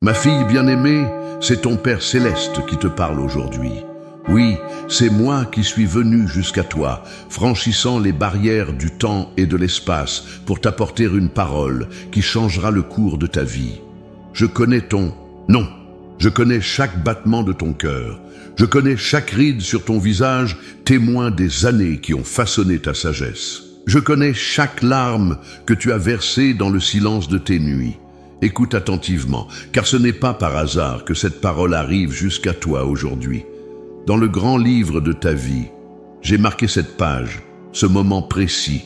Ma fille bien-aimée, c'est ton Père céleste qui te parle aujourd'hui. Oui, c'est moi qui suis venu jusqu'à toi, franchissant les barrières du temps et de l'espace pour t'apporter une parole qui changera le cours de ta vie. Je connais Non, je connais chaque battement de ton cœur. Je connais chaque ride sur ton visage, témoin des années qui ont façonné ta sagesse. Je connais chaque larme que tu as versée dans le silence de tes nuits. Écoute attentivement, car ce n'est pas par hasard que cette parole arrive jusqu'à toi aujourd'hui. Dans le grand livre de ta vie, j'ai marqué cette page, ce moment précis,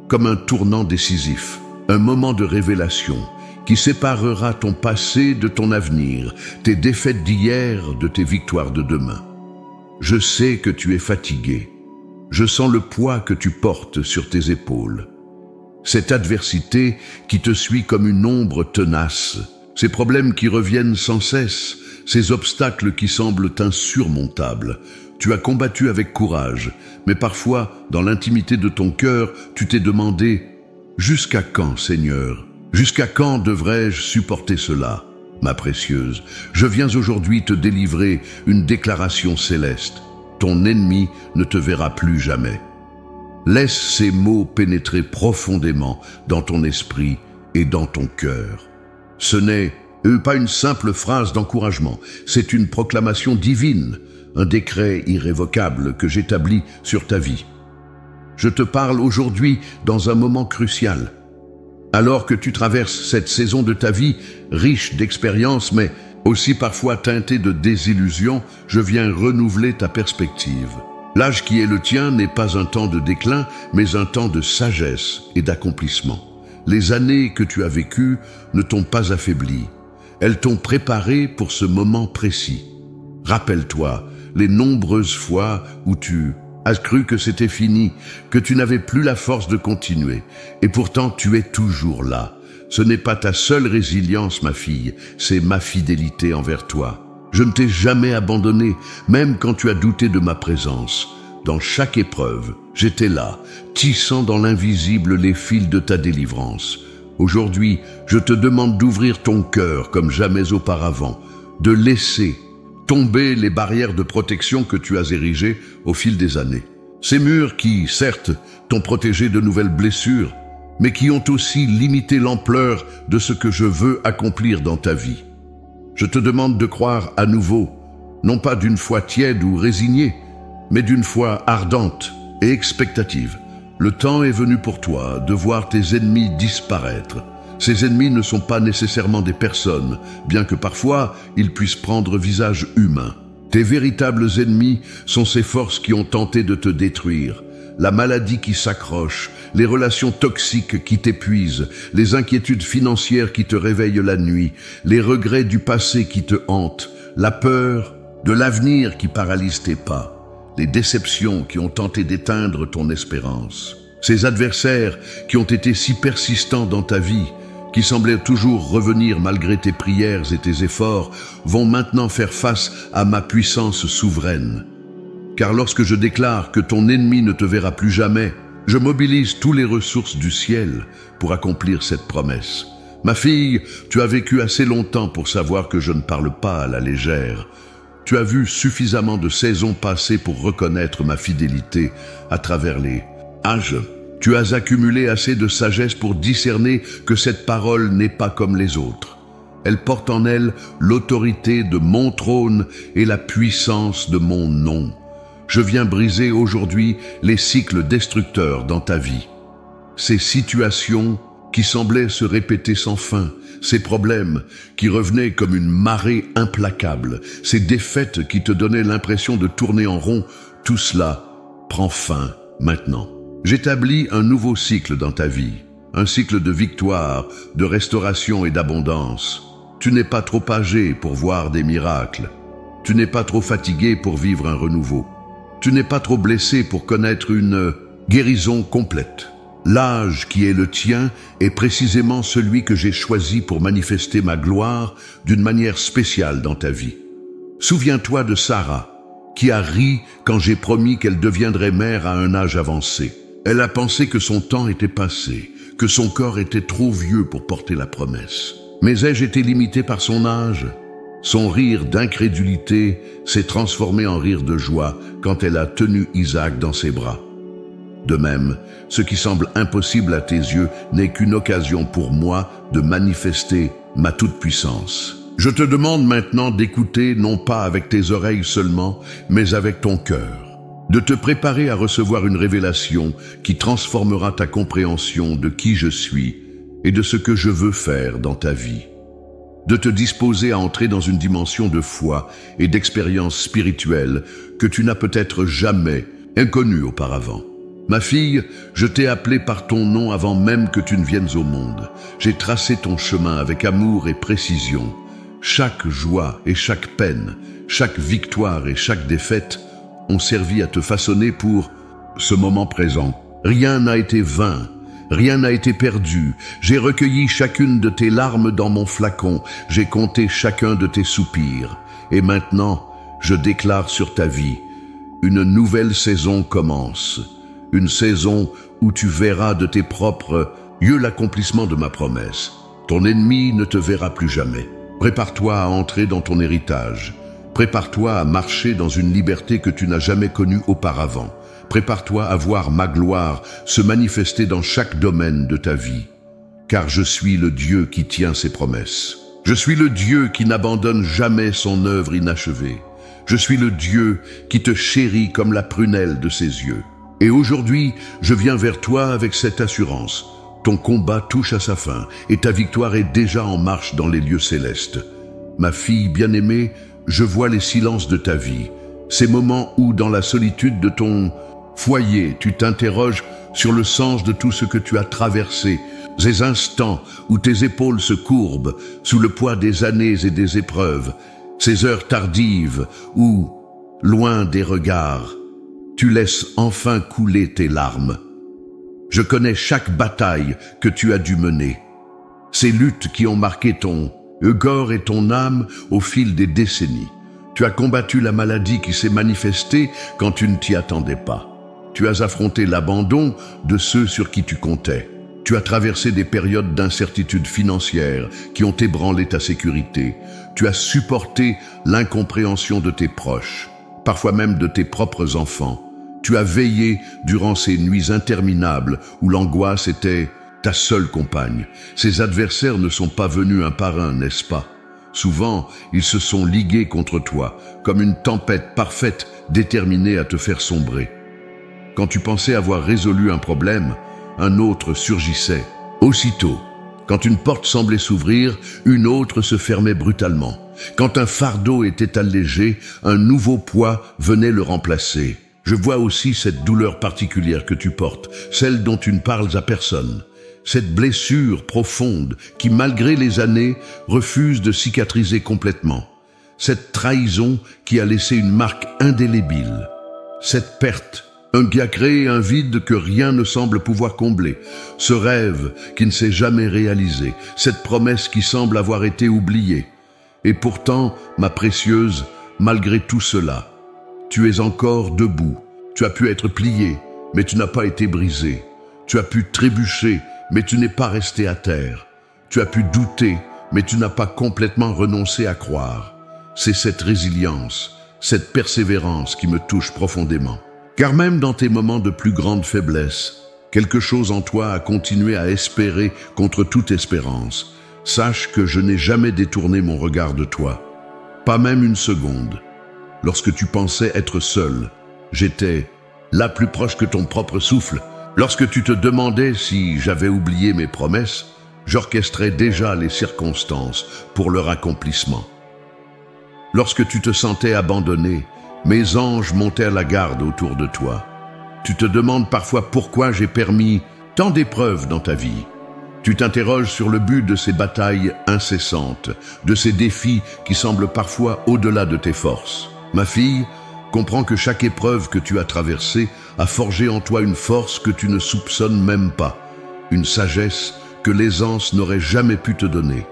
comme un tournant décisif, un moment de révélation qui séparera ton passé de ton avenir, tes défaites d'hier de tes victoires de demain. Je sais que tu es fatigué. Je sens le poids que tu portes sur tes épaules. Cette adversité qui te suit comme une ombre tenace, ces problèmes qui reviennent sans cesse, ces obstacles qui semblent insurmontables. Tu as combattu avec courage, mais parfois, dans l'intimité de ton cœur, tu t'es demandé « Jusqu'à quand, Seigneur ? Jusqu'à quand devrais-je supporter cela ?» Ma précieuse, je viens aujourd'hui te délivrer une déclaration céleste. Ton ennemi ne te verra plus jamais. Laisse ces mots pénétrer profondément dans ton esprit et dans ton cœur. Ce n'est pas une simple phrase d'encouragement, c'est une proclamation divine, un décret irrévocable que j'établis sur ta vie. Je te parle aujourd'hui dans un moment crucial. Alors que tu traverses cette saison de ta vie, riche d'expériences, mais aussi parfois teintée de désillusions, je viens renouveler ta perspective. L'âge qui est le tien n'est pas un temps de déclin, mais un temps de sagesse et d'accomplissement. Les années que tu as vécues ne t'ont pas affaibli. Elles t'ont préparé pour ce moment précis. Rappelle-toi les nombreuses fois où tu as cru que c'était fini, que tu n'avais plus la force de continuer. Et pourtant, tu es toujours là. Ce n'est pas ta seule résilience, ma fille, c'est ma fidélité envers toi. Je ne t'ai jamais abandonné, même quand tu as douté de ma présence. Dans chaque épreuve, j'étais là, tissant dans l'invisible les fils de ta délivrance. Aujourd'hui, je te demande d'ouvrir ton cœur comme jamais auparavant, de laisser tomber les barrières de protection que tu as érigées au fil des années. Ces murs qui, certes, t'ont protégé de nouvelles blessures, mais qui ont aussi limité l'ampleur de ce que je veux accomplir dans ta vie. Je te demande de croire à nouveau, non pas d'une foi tiède ou résignée, mais d'une foi ardente et expectative. Le temps est venu pour toi de voir tes ennemis disparaître. Ces ennemis ne sont pas nécessairement des personnes, bien que parfois ils puissent prendre visage humain. Tes véritables ennemis sont ces forces qui ont tenté de te détruire. La maladie qui s'accroche, les relations toxiques qui t'épuisent, les inquiétudes financières qui te réveillent la nuit, les regrets du passé qui te hantent, la peur de l'avenir qui paralyse tes pas, les déceptions qui ont tenté d'éteindre ton espérance. Ces adversaires qui ont été si persistants dans ta vie, qui semblaient toujours revenir malgré tes prières et tes efforts, vont maintenant faire face à ma puissance souveraine. Car lorsque je déclare que ton ennemi ne te verra plus jamais, je mobilise toutes les ressources du ciel pour accomplir cette promesse. Ma fille, tu as vécu assez longtemps pour savoir que je ne parle pas à la légère. Tu as vu suffisamment de saisons passées pour reconnaître ma fidélité à travers les âges. Tu as accumulé assez de sagesse pour discerner que cette parole n'est pas comme les autres. Elle porte en elle l'autorité de mon trône et la puissance de mon nom. Je viens briser aujourd'hui les cycles destructeurs dans ta vie. Ces situations qui semblaient se répéter sans fin, ces problèmes qui revenaient comme une marée implacable, ces défaites qui te donnaient l'impression de tourner en rond, tout cela prend fin maintenant. J'établis un nouveau cycle dans ta vie, un cycle de victoire, de restauration et d'abondance. Tu n'es pas trop âgé pour voir des miracles. Tu n'es pas trop fatigué pour vivre un renouveau. Tu n'es pas trop blessé pour connaître une guérison complète. L'âge qui est le tien est précisément celui que j'ai choisi pour manifester ma gloire d'une manière spéciale dans ta vie. Souviens-toi de Sarah, qui a ri quand j'ai promis qu'elle deviendrait mère à un âge avancé. Elle a pensé que son temps était passé, que son corps était trop vieux pour porter la promesse. Mais ai-je été limité par son âge? Son rire d'incrédulité s'est transformé en rire de joie quand elle a tenu Isaac dans ses bras. De même, ce qui semble impossible à tes yeux n'est qu'une occasion pour moi de manifester ma toute-puissance. Je te demande maintenant d'écouter non pas avec tes oreilles seulement, mais avec ton cœur, de te préparer à recevoir une révélation qui transformera ta compréhension de qui je suis et de ce que je veux faire dans ta vie, de te disposer à entrer dans une dimension de foi et d'expérience spirituelle que tu n'as peut-être jamais inconnue auparavant. Ma fille, je t'ai appelée par ton nom avant même que tu ne viennes au monde. J'ai tracé ton chemin avec amour et précision. Chaque joie et chaque peine, chaque victoire et chaque défaite ont servi à te façonner pour ce moment présent. Rien n'a été vain, rien n'a été perdu. J'ai recueilli chacune de tes larmes dans mon flacon, j'ai compté chacun de tes soupirs. Et maintenant, je déclare sur ta vie, une nouvelle saison commence. Une saison où tu verras de tes propres yeux l'accomplissement de ma promesse. Ton ennemi ne te verra plus jamais. Prépare-toi à entrer dans ton héritage. Prépare-toi à marcher dans une liberté que tu n'as jamais connue auparavant. Prépare-toi à voir ma gloire se manifester dans chaque domaine de ta vie. Car je suis le Dieu qui tient ses promesses. Je suis le Dieu qui n'abandonne jamais son œuvre inachevée. Je suis le Dieu qui te chérit comme la prunelle de ses yeux. Et aujourd'hui, je viens vers toi avec cette assurance. Ton combat touche à sa fin et ta victoire est déjà en marche dans les lieux célestes. Ma fille bien-aimée, je vois les silences de ta vie. Ces moments où, dans la solitude de ton foyer, tu t'interroges sur le sens de tout ce que tu as traversé. Ces instants où tes épaules se courbent sous le poids des années et des épreuves. Ces heures tardives où, loin des regards, tu laisses enfin couler tes larmes. Je connais chaque bataille que tu as dû mener. Ces luttes qui ont marqué ton corps et ton âme au fil des décennies. Tu as combattu la maladie qui s'est manifestée quand tu ne t'y attendais pas. Tu as affronté l'abandon de ceux sur qui tu comptais. Tu as traversé des périodes d'incertitude financière qui ont ébranlé ta sécurité. Tu as supporté l'incompréhension de tes proches, parfois même de tes propres enfants. Tu as veillé durant ces nuits interminables où l'angoisse était ta seule compagne. Ces adversaires ne sont pas venus un par un, n'est-ce pas? Souvent, ils se sont ligués contre toi, comme une tempête parfaite déterminée à te faire sombrer. Quand tu pensais avoir résolu un problème, un autre surgissait. Aussitôt, quand une porte semblait s'ouvrir, une autre se fermait brutalement. Quand un fardeau était allégé, un nouveau poids venait le remplacer. Je vois aussi cette douleur particulière que tu portes, celle dont tu ne parles à personne. Cette blessure profonde qui, malgré les années, refuse de cicatriser complètement. Cette trahison qui a laissé une marque indélébile. Cette perte, qui a créé un vide que rien ne semble pouvoir combler. Ce rêve qui ne s'est jamais réalisé. Cette promesse qui semble avoir été oubliée. Et pourtant, ma précieuse, malgré tout cela, tu es encore debout. Tu as pu être plié, mais tu n'as pas été brisé. Tu as pu trébucher, mais tu n'es pas resté à terre. Tu as pu douter, mais tu n'as pas complètement renoncé à croire. C'est cette résilience, cette persévérance qui me touche profondément. Car même dans tes moments de plus grande faiblesse, quelque chose en toi a continué à espérer contre toute espérance. Sache que je n'ai jamais détourné mon regard de toi. Pas même une seconde. Lorsque tu pensais être seul, j'étais là plus proche que ton propre souffle. Lorsque tu te demandais si j'avais oublié mes promesses, j'orchestrais déjà les circonstances pour leur accomplissement. Lorsque tu te sentais abandonné, mes anges montèrent la garde autour de toi. Tu te demandes parfois pourquoi j'ai permis tant d'épreuves dans ta vie. Tu t'interroges sur le but de ces batailles incessantes, de ces défis qui semblent parfois au-delà de tes forces. Ma fille, comprends que chaque épreuve que tu as traversée a forgé en toi une force que tu ne soupçonnes même pas, une sagesse que l'aisance n'aurait jamais pu te donner,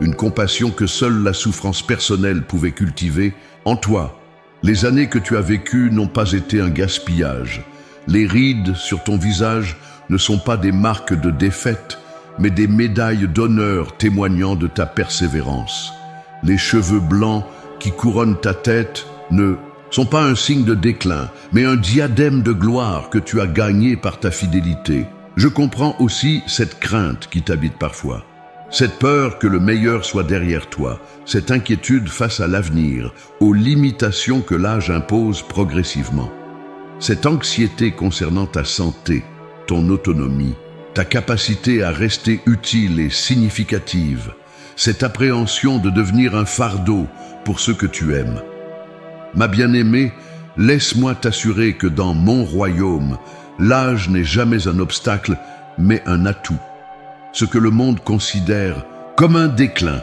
une compassion que seule la souffrance personnelle pouvait cultiver. En toi, les années que tu as vécues n'ont pas été un gaspillage. Les rides sur ton visage ne sont pas des marques de défaite, mais des médailles d'honneur témoignant de ta persévérance. Les cheveux blancs qui couronnent ta tête ne sont pas un signe de déclin, mais un diadème de gloire que tu as gagné par ta fidélité. Je comprends aussi cette crainte qui t'habite parfois. Cette peur que le meilleur soit derrière toi, cette inquiétude face à l'avenir, aux limitations que l'âge impose progressivement. Cette anxiété concernant ta santé, ton autonomie, ta capacité à rester utile et significative, cette appréhension de devenir un fardeau pour ceux que tu aimes. Ma bien-aimée, laisse-moi t'assurer que dans mon royaume, l'âge n'est jamais un obstacle, mais un atout. Ce que le monde considère comme un déclin,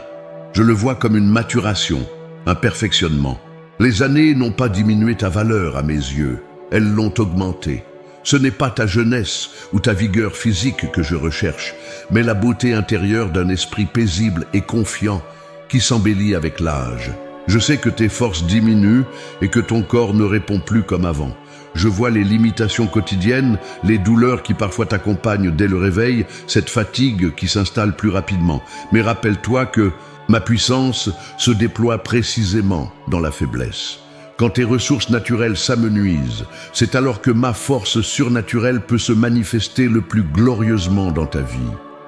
je le vois comme une maturation, un perfectionnement. Les années n'ont pas diminué ta valeur à mes yeux, elles l'ont augmentée. Ce n'est pas ta jeunesse ou ta vigueur physique que je recherche, mais la beauté intérieure d'un esprit paisible et confiant qui s'embellit avec l'âge. Je sais que tes forces diminuent et que ton corps ne répond plus comme avant. Je vois les limitations quotidiennes, les douleurs qui parfois t'accompagnent dès le réveil, cette fatigue qui s'installe plus rapidement. Mais rappelle-toi que ma puissance se déploie précisément dans la faiblesse. Quand tes ressources naturelles s'amenuisent, c'est alors que ma force surnaturelle peut se manifester le plus glorieusement dans ta vie.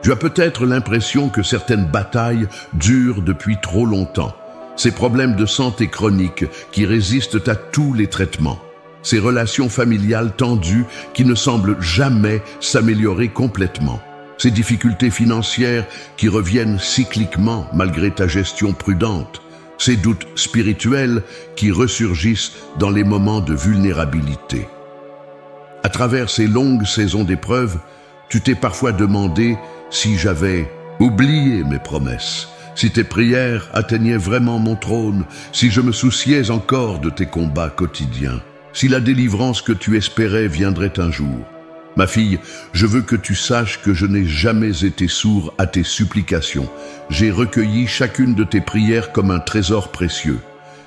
Tu as peut-être l'impression que certaines batailles durent depuis trop longtemps. Ces problèmes de santé chroniques qui résistent à tous les traitements. Ces relations familiales tendues qui ne semblent jamais s'améliorer complètement. Ces difficultés financières qui reviennent cycliquement malgré ta gestion prudente. Ces doutes spirituels qui ressurgissent dans les moments de vulnérabilité. À travers ces longues saisons d'épreuves, tu t'es parfois demandé si j'avais oublié mes promesses. Si tes prières atteignaient vraiment mon trône, si je me souciais encore de tes combats quotidiens, si la délivrance que tu espérais viendrait un jour. Ma fille, je veux que tu saches que je n'ai jamais été sourd à tes supplications. J'ai recueilli chacune de tes prières comme un trésor précieux.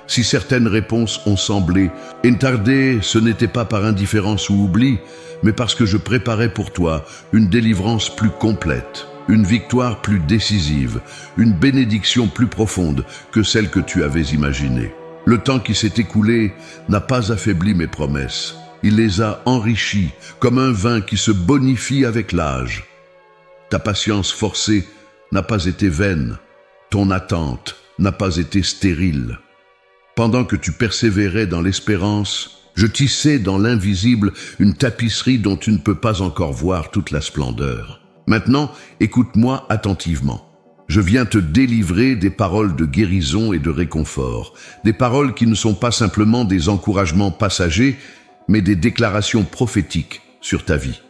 Si certaines réponses ont semblé tarder, ce n'était pas par indifférence ou oubli, mais parce que je préparais pour toi une délivrance plus complète. Une victoire plus décisive, une bénédiction plus profonde que celle que tu avais imaginée. Le temps qui s'est écoulé n'a pas affaibli mes promesses. Il les a enrichies comme un vin qui se bonifie avec l'âge. Ta patience forcée n'a pas été vaine. Ton attente n'a pas été stérile. Pendant que tu persévérais dans l'espérance, je tissais dans l'invisible une tapisserie dont tu ne peux pas encore voir toute la splendeur. Maintenant, écoute-moi attentivement. Je viens te délivrer des paroles de guérison et de réconfort, des paroles qui ne sont pas simplement des encouragements passagers, mais des déclarations prophétiques sur ta vie.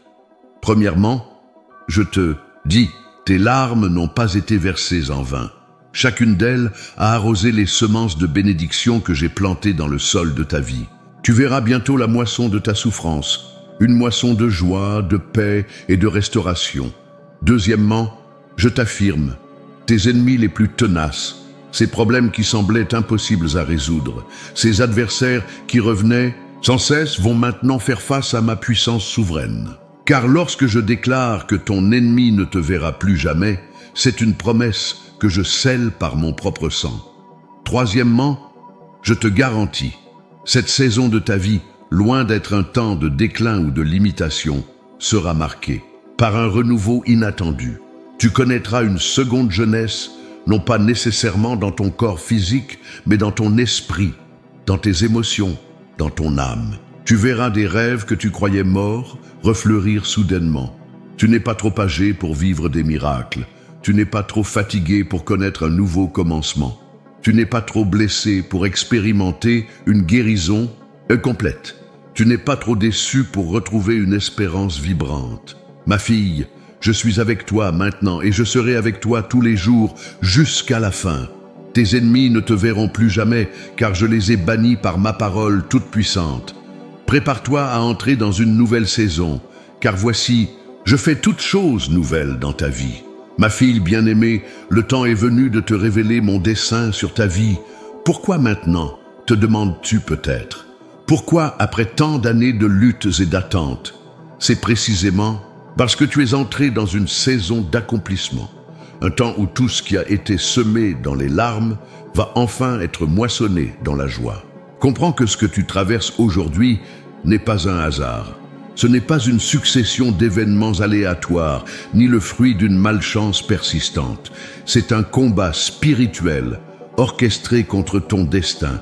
Premièrement, je te dis, tes larmes n'ont pas été versées en vain. Chacune d'elles a arrosé les semences de bénédiction que j'ai plantées dans le sol de ta vie. Tu verras bientôt la moisson de ta souffrance, une moisson de joie, de paix et de restauration. Deuxièmement, je t'affirme, tes ennemis les plus tenaces, ces problèmes qui semblaient impossibles à résoudre, ces adversaires qui revenaient sans cesse vont maintenant faire face à ma puissance souveraine. Car lorsque je déclare que ton ennemi ne te verra plus jamais, c'est une promesse que je scelle par mon propre sang. Troisièmement, je te garantis, cette saison de ta vie, loin d'être un temps de déclin ou de limitation, sera marquée par un renouveau inattendu. Tu connaîtras une seconde jeunesse, non pas nécessairement dans ton corps physique, mais dans ton esprit, dans tes émotions, dans ton âme. Tu verras des rêves que tu croyais morts refleurir soudainement. Tu n'es pas trop âgé pour vivre des miracles. Tu n'es pas trop fatigué pour connaître un nouveau commencement. Tu n'es pas trop blessé pour expérimenter une guérison complète. Tu n'es pas trop déçu pour retrouver une espérance vibrante. Ma fille, je suis avec toi maintenant et je serai avec toi tous les jours jusqu'à la fin. Tes ennemis ne te verront plus jamais car je les ai bannis par ma parole toute puissante. Prépare-toi à entrer dans une nouvelle saison, car voici, je fais toutes choses nouvelles dans ta vie. Ma fille bien-aimée, le temps est venu de te révéler mon dessein sur ta vie. Pourquoi maintenant, te demandes-tu peut-être? Pourquoi après tant d'années de luttes et d'attentes? C'est précisément Parce que tu es entré dans une saison d'accomplissement, un temps où tout ce qui a été semé dans les larmes va enfin être moissonné dans la joie. Comprends que ce que tu traverses aujourd'hui n'est pas un hasard. Ce n'est pas une succession d'événements aléatoires, ni le fruit d'une malchance persistante. C'est un combat spirituel, orchestré contre ton destin,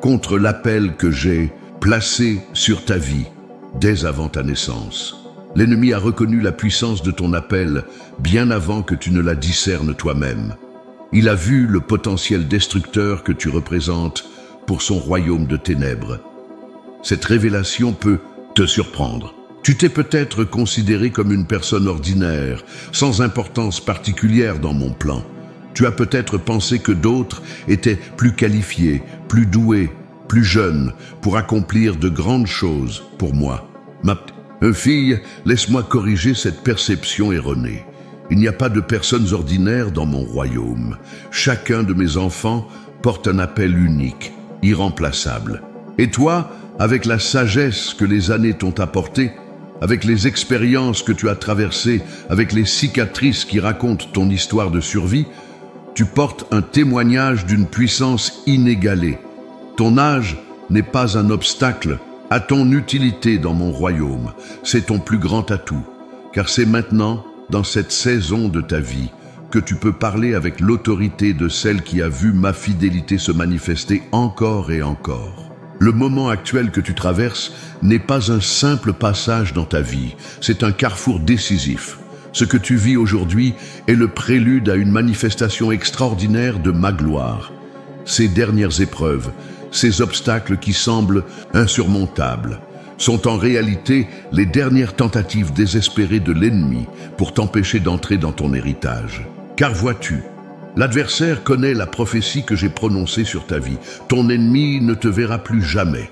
contre l'appel que j'ai placé sur ta vie dès avant ta naissance. L'ennemi a reconnu la puissance de ton appel bien avant que tu ne la discernes toi-même. Il a vu le potentiel destructeur que tu représentes pour son royaume de ténèbres. Cette révélation peut te surprendre. Tu t'es peut-être considéré comme une personne ordinaire, sans importance particulière dans mon plan. Tu as peut-être pensé que d'autres étaient plus qualifiés, plus doués, plus jeunes pour accomplir de grandes choses pour moi. Ma fille, laisse-moi corriger cette perception erronée. Il n'y a pas de personnes ordinaires dans mon royaume. Chacun de mes enfants porte un appel unique, irremplaçable. Et toi, avec la sagesse que les années t'ont apportée, avec les expériences que tu as traversées, avec les cicatrices qui racontent ton histoire de survie, tu portes un témoignage d'une puissance inégalée. Ton âge n'est pas un obstacle à ton utilité dans mon royaume. C'est ton plus grand atout, car c'est maintenant, dans cette saison de ta vie, que tu peux parler avec l'autorité de celle qui a vu ma fidélité se manifester encore et encore. Le moment actuel que tu traverses n'est pas un simple passage dans ta vie, c'est un carrefour décisif. Ce que tu vis aujourd'hui est le prélude à une manifestation extraordinaire de ma gloire. Ces dernières épreuves, ces obstacles qui semblent insurmontables, sont en réalité les dernières tentatives désespérées de l'ennemi pour t'empêcher d'entrer dans ton héritage. Car vois-tu, l'adversaire connaît la prophétie que j'ai prononcée sur ta vie. Ton ennemi ne te verra plus jamais.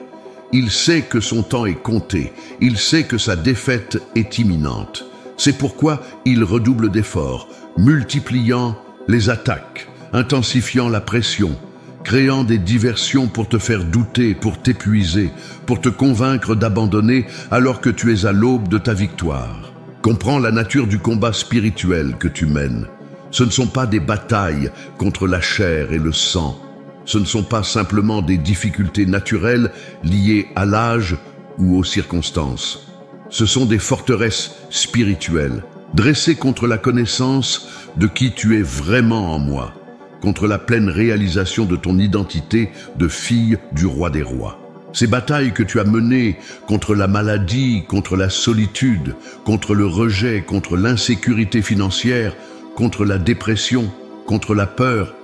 Il sait que son temps est compté. Il sait que sa défaite est imminente. C'est pourquoi il redouble d'efforts, multipliant les attaques, intensifiant la pression, créant des diversions pour te faire douter, pour t'épuiser, pour te convaincre d'abandonner alors que tu es à l'aube de ta victoire. Comprends la nature du combat spirituel que tu mènes. Ce ne sont pas des batailles contre la chair et le sang. Ce ne sont pas simplement des difficultés naturelles liées à l'âge ou aux circonstances. Ce sont des forteresses spirituelles, dressées contre la connaissance de qui tu es vraiment en moi, contre la pleine réalisation de ton identité de fille du roi des rois. Ces batailles que tu as menées contre la maladie, contre la solitude, contre le rejet, contre l'insécurité financière, contre la dépression, contre la peur,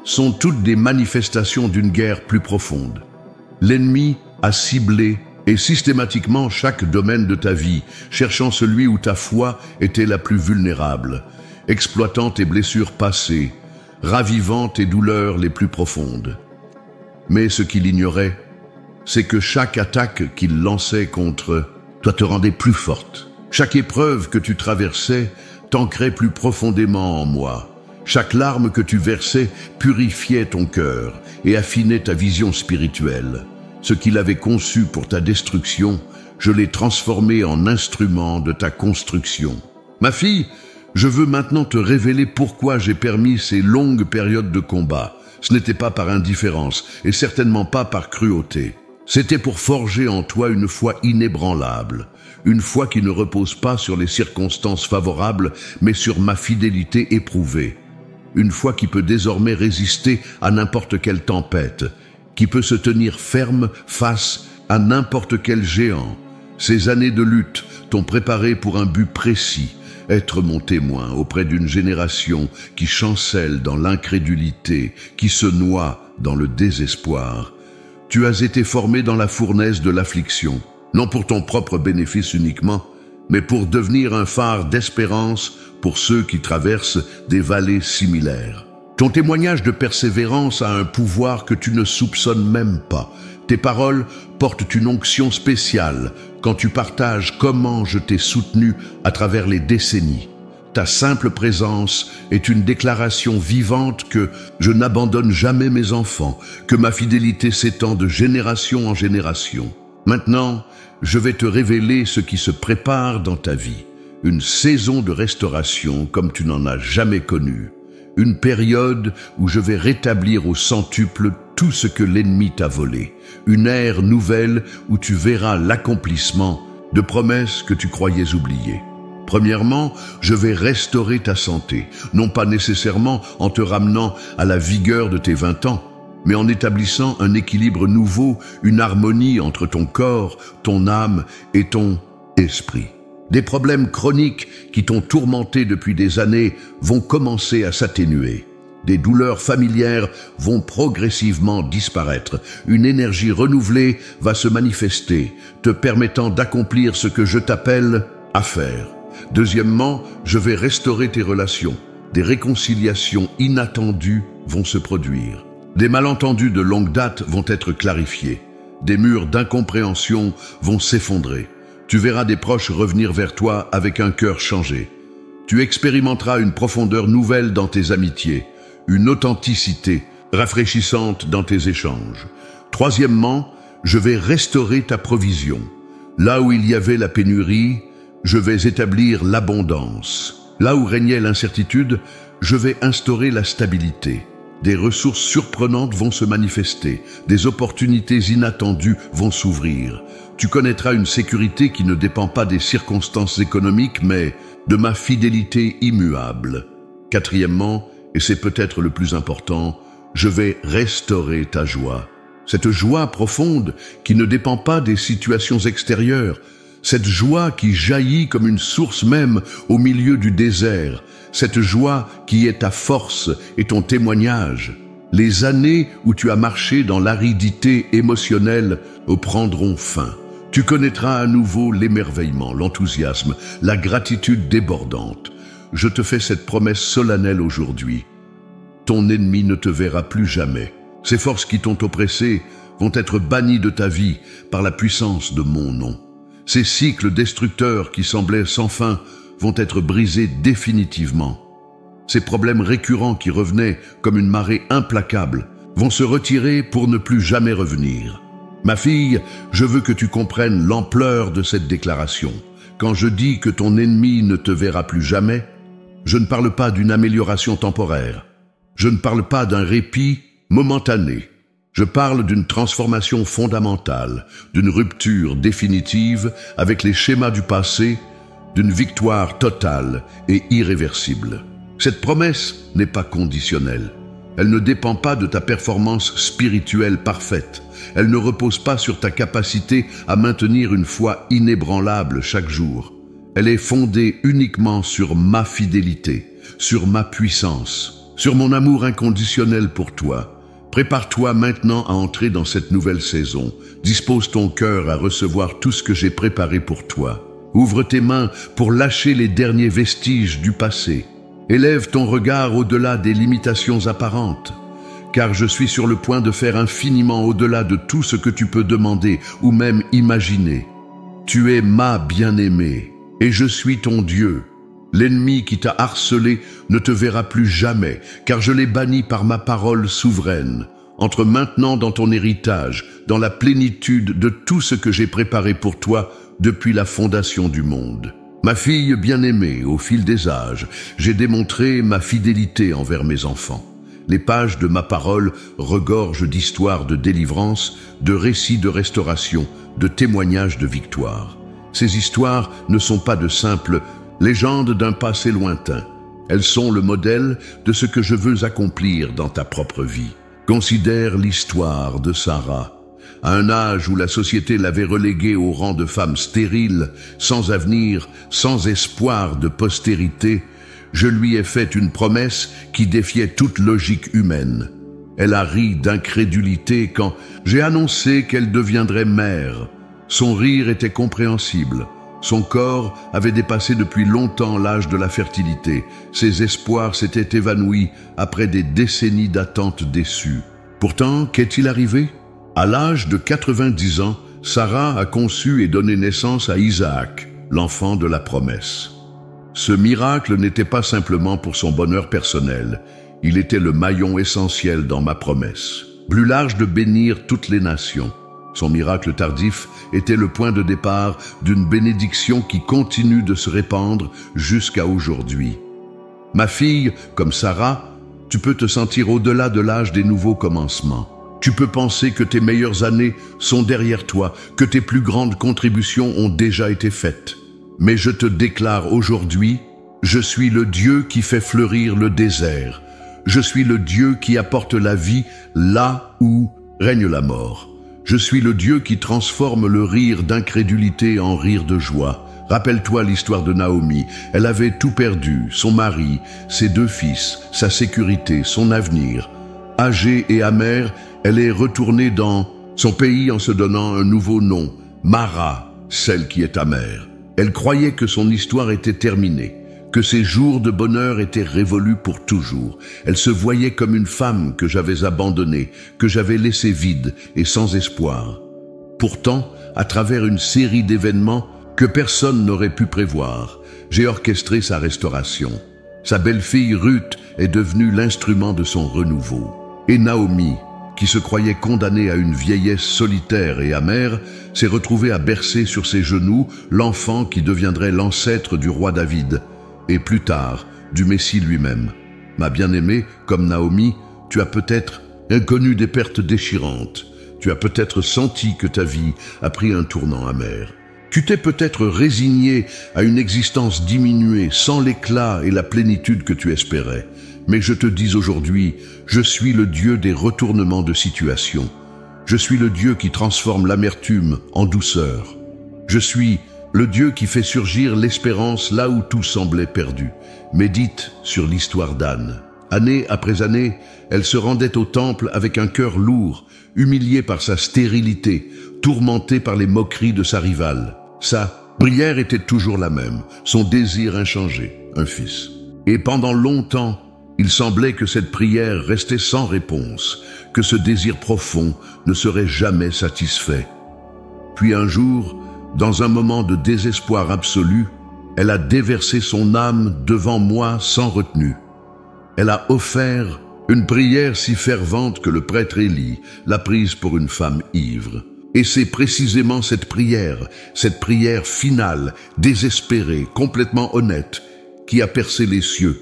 sont toutes des manifestations d'une guerre plus profonde. L'ennemi a ciblé et systématiquement chaque domaine de ta vie, cherchant celui où ta foi était la plus vulnérable, exploitant tes blessures passées, ravivant tes douleurs les plus profondes. Mais ce qu'il ignorait, c'est que chaque attaque qu'il lançait contre toi te rendait plus forte. Chaque épreuve que tu traversais t'ancrait plus profondément en moi. Chaque larme que tu versais purifiait ton cœur et affinait ta vision spirituelle. Ce qu'il avait conçu pour ta destruction, je l'ai transformé en instrument de ta construction. Ma fille, je veux maintenant te révéler pourquoi j'ai permis ces longues périodes de combat. Ce n'était pas par indifférence et certainement pas par cruauté. C'était pour forger en toi une foi inébranlable, une foi qui ne repose pas sur les circonstances favorables, mais sur ma fidélité éprouvée. Une foi qui peut désormais résister à n'importe quelle tempête, qui peut se tenir ferme face à n'importe quel géant. Ces années de lutte t'ont préparé pour un but précis, être mon témoin auprès d'une génération qui chancelle dans l'incrédulité, qui se noie dans le désespoir. Tu as été formé dans la fournaise de l'affliction, non pour ton propre bénéfice uniquement, mais pour devenir un phare d'espérance pour ceux qui traversent des vallées similaires. Ton témoignage de persévérance a un pouvoir que tu ne soupçonnes même pas. Tes paroles portent une onction spéciale quand tu partages comment je t'ai soutenu à travers les décennies. Ta simple présence est une déclaration vivante que je n'abandonne jamais mes enfants, que ma fidélité s'étend de génération en génération. Maintenant, je vais te révéler ce qui se prépare dans ta vie. une saison de restauration comme tu n'en as jamais connue, une période où je vais rétablir au centuple tout ce que l'ennemi t'a volé, une ère nouvelle où tu verras l'accomplissement de promesses que tu croyais oubliées. Premièrement, je vais restaurer ta santé, non pas nécessairement en te ramenant à la vigueur de tes 20 ans, mais en établissant un équilibre nouveau, une harmonie entre ton corps, ton âme et ton esprit. Des problèmes chroniques qui t'ont tourmenté depuis des années vont commencer à s'atténuer. Des douleurs familières vont progressivement disparaître. Une énergie renouvelée va se manifester, te permettant d'accomplir ce que je t'appelle à faire. Deuxièmement, je vais restaurer tes relations. Des réconciliations inattendues vont se produire. Des malentendus de longue date vont être clarifiés. Des murs d'incompréhension vont s'effondrer. Tu verras des proches revenir vers toi avec un cœur changé. Tu expérimenteras une profondeur nouvelle dans tes amitiés, une authenticité rafraîchissante dans tes échanges. Troisièmement, je vais restaurer ta provision. Là où il y avait la pénurie, je vais établir l'abondance. Là où régnait l'incertitude, je vais instaurer la stabilité. Des ressources surprenantes vont se manifester, des opportunités inattendues vont s'ouvrir. Tu connaîtras une sécurité qui ne dépend pas des circonstances économiques, mais de ma fidélité immuable. Quatrièmement, et c'est peut-être le plus important, je vais restaurer ta joie. Cette joie profonde qui ne dépend pas des situations extérieures, cette joie qui jaillit comme une source même au milieu du désert, cette joie qui est ta force et ton témoignage. Les années où tu as marché dans l'aridité émotionnelle prendront fin. Tu connaîtras à nouveau l'émerveillement, l'enthousiasme, la gratitude débordante. Je te fais cette promesse solennelle aujourd'hui. Ton ennemi ne te verra plus jamais. Ces forces qui t'ont oppressé vont être bannies de ta vie par la puissance de mon nom. Ces cycles destructeurs qui semblaient sans fin vont être brisés définitivement. Ces problèmes récurrents qui revenaient comme une marée implacable vont se retirer pour ne plus jamais revenir. Ma fille, je veux que tu comprennes l'ampleur de cette déclaration. Quand je dis que ton ennemi ne te verra plus jamais, je ne parle pas d'une amélioration temporaire. Je ne parle pas d'un répit momentané. Je parle d'une transformation fondamentale, d'une rupture définitive avec les schémas du passé, d'une victoire totale et irréversible. Cette promesse n'est pas conditionnelle. Elle ne dépend pas de ta performance spirituelle parfaite. Elle ne repose pas sur ta capacité à maintenir une foi inébranlable chaque jour. Elle est fondée uniquement sur ma fidélité, sur ma puissance, sur mon amour inconditionnel pour toi. Prépare-toi maintenant à entrer dans cette nouvelle saison. Dispose ton cœur à recevoir tout ce que j'ai préparé pour toi. Ouvre tes mains pour lâcher les derniers vestiges du passé. Élève ton regard au-delà des limitations apparentes, car je suis sur le point de faire infiniment au-delà de tout ce que tu peux demander ou même imaginer. Tu es ma bien-aimée, et je suis ton Dieu. L'ennemi qui t'a harcelé ne te verra plus jamais, car je l'ai banni par ma parole souveraine. Entre maintenant dans ton héritage, dans la plénitude de tout ce que j'ai préparé pour toi depuis la fondation du monde. Ma fille bien-aimée, au fil des âges, j'ai démontré ma fidélité envers mes enfants. Les pages de ma parole regorgent d'histoires de délivrance, de récits de restauration, de témoignages de victoire. Ces histoires ne sont pas de simples légendes d'un passé lointain. Elles sont le modèle de ce que je veux accomplir dans ta propre vie. Considère l'histoire de Sarah. À un âge où la société l'avait reléguée au rang de femme stérile, sans avenir, sans espoir de postérité, je lui ai fait une promesse qui défiait toute logique humaine. Elle a ri d'incrédulité quand j'ai annoncé qu'elle deviendrait mère. Son rire était compréhensible. Son corps avait dépassé depuis longtemps l'âge de la fertilité. Ses espoirs s'étaient évanouis après des décennies d'attente déçue. Pourtant, qu'est-il arrivé? À l'âge de 90 ans, Sarah a conçu et donné naissance à Isaac, l'enfant de la promesse. Ce miracle n'était pas simplement pour son bonheur personnel, il était le maillon essentiel dans ma promesse. Plus large de bénir toutes les nations. Son miracle tardif était le point de départ d'une bénédiction qui continue de se répandre jusqu'à aujourd'hui. Ma fille, comme Sarah, tu peux te sentir au-delà de l'âge des nouveaux commencements. Tu peux penser que tes meilleures années sont derrière toi, que tes plus grandes contributions ont déjà été faites. Mais je te déclare aujourd'hui, je suis le Dieu qui fait fleurir le désert. Je suis le Dieu qui apporte la vie là où règne la mort. Je suis le Dieu qui transforme le rire d'incrédulité en rire de joie. Rappelle-toi l'histoire de Naomi. Elle avait tout perdu, son mari, ses 2 fils, sa sécurité, son avenir. Âgée et amère, elle est retournée dans son pays en se donnant un nouveau nom, Mara, celle qui est amère. Elle croyait que son histoire était terminée, que ses jours de bonheur étaient révolus pour toujours. Elle se voyait comme une femme que j'avais abandonnée, que j'avais laissée vide et sans espoir. Pourtant, à travers une série d'événements que personne n'aurait pu prévoir, j'ai orchestré sa restauration. Sa belle-fille Ruth est devenue l'instrument de son renouveau. Et Naomi, qui se croyait condamnée à une vieillesse solitaire et amère, s'est retrouvée à bercer sur ses genoux l'enfant qui deviendrait l'ancêtre du roi David, et plus tard, du Messie lui-même. Ma bien-aimée, comme Naomi, tu as peut-être connu des pertes déchirantes. Tu as peut-être senti que ta vie a pris un tournant amer. Tu t'es peut-être résigné à une existence diminuée, sans l'éclat et la plénitude que tu espérais. Mais je te dis aujourd'hui, je suis le Dieu des retournements de situation. Je suis le Dieu qui transforme l'amertume en douceur. Je suis le Dieu qui fait surgir l'espérance là où tout semblait perdu. Médite sur l'histoire d'Anne. Année après année, elle se rendait au temple avec un cœur lourd, humiliée par sa stérilité, tourmentée par les moqueries de sa rivale. Sa prière était toujours la même, son désir inchangé, un fils. Et pendant longtemps, il semblait que cette prière restait sans réponse, que ce désir profond ne serait jamais satisfait. Puis un jour, dans un moment de désespoir absolu, elle a déversé son âme devant moi sans retenue. Elle a offert une prière si fervente que le prêtre Élie l'a prise pour une femme ivre. Et c'est précisément cette prière finale, désespérée, complètement honnête, qui a percé les cieux.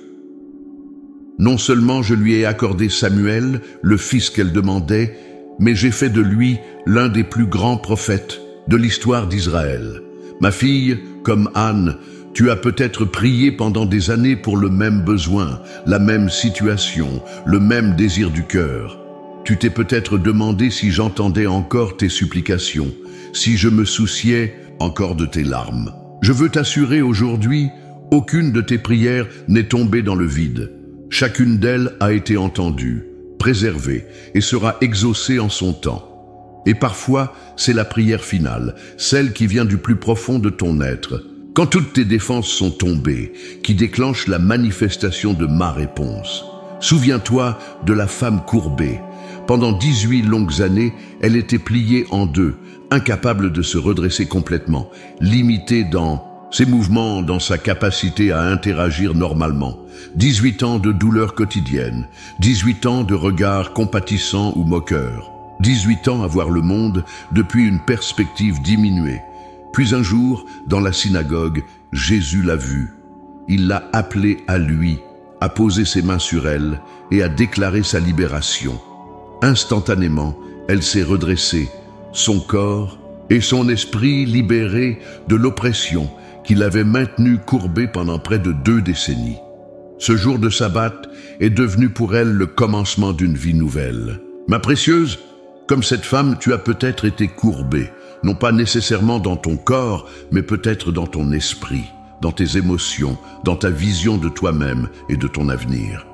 Non seulement je lui ai accordé Samuel, le fils qu'elle demandait, mais j'ai fait de lui l'un des plus grands prophètes de l'histoire d'Israël. Ma fille, comme Anne, tu as peut-être prié pendant des années pour le même besoin, la même situation, le même désir du cœur. Tu t'es peut-être demandé si j'entendais encore tes supplications, si je me souciais encore de tes larmes. Je veux t'assurer aujourd'hui, aucune de tes prières n'est tombée dans le vide. Chacune d'elles a été entendue, préservée et sera exaucée en son temps. Et parfois, c'est la prière finale, celle qui vient du plus profond de ton être, quand toutes tes défenses sont tombées, qui déclenche la manifestation de ma réponse. Souviens-toi de la femme courbée. Pendant 18 longues années, elle était pliée en deux, incapable de se redresser complètement, limitée dans ses mouvements, dans sa capacité à interagir normalement. 18 ans de douleur quotidienne, 18 ans de regard compatissant ou moqueur, 18 ans à voir le monde depuis une perspective diminuée. Puis un jour, dans la synagogue, Jésus l'a vue. Il l'a appelée à lui, a posé ses mains sur elle et a déclaré sa libération. Instantanément, elle s'est redressée, son corps et son esprit libérés de l'oppression qui l'avait maintenue courbée pendant près de 2 décennies. Ce jour de sabbat est devenu pour elle le commencement d'une vie nouvelle. Ma précieuse, comme cette femme, tu as peut-être été courbée, non pas nécessairement dans ton corps, mais peut-être dans ton esprit, dans tes émotions, dans ta vision de toi-même et de ton avenir.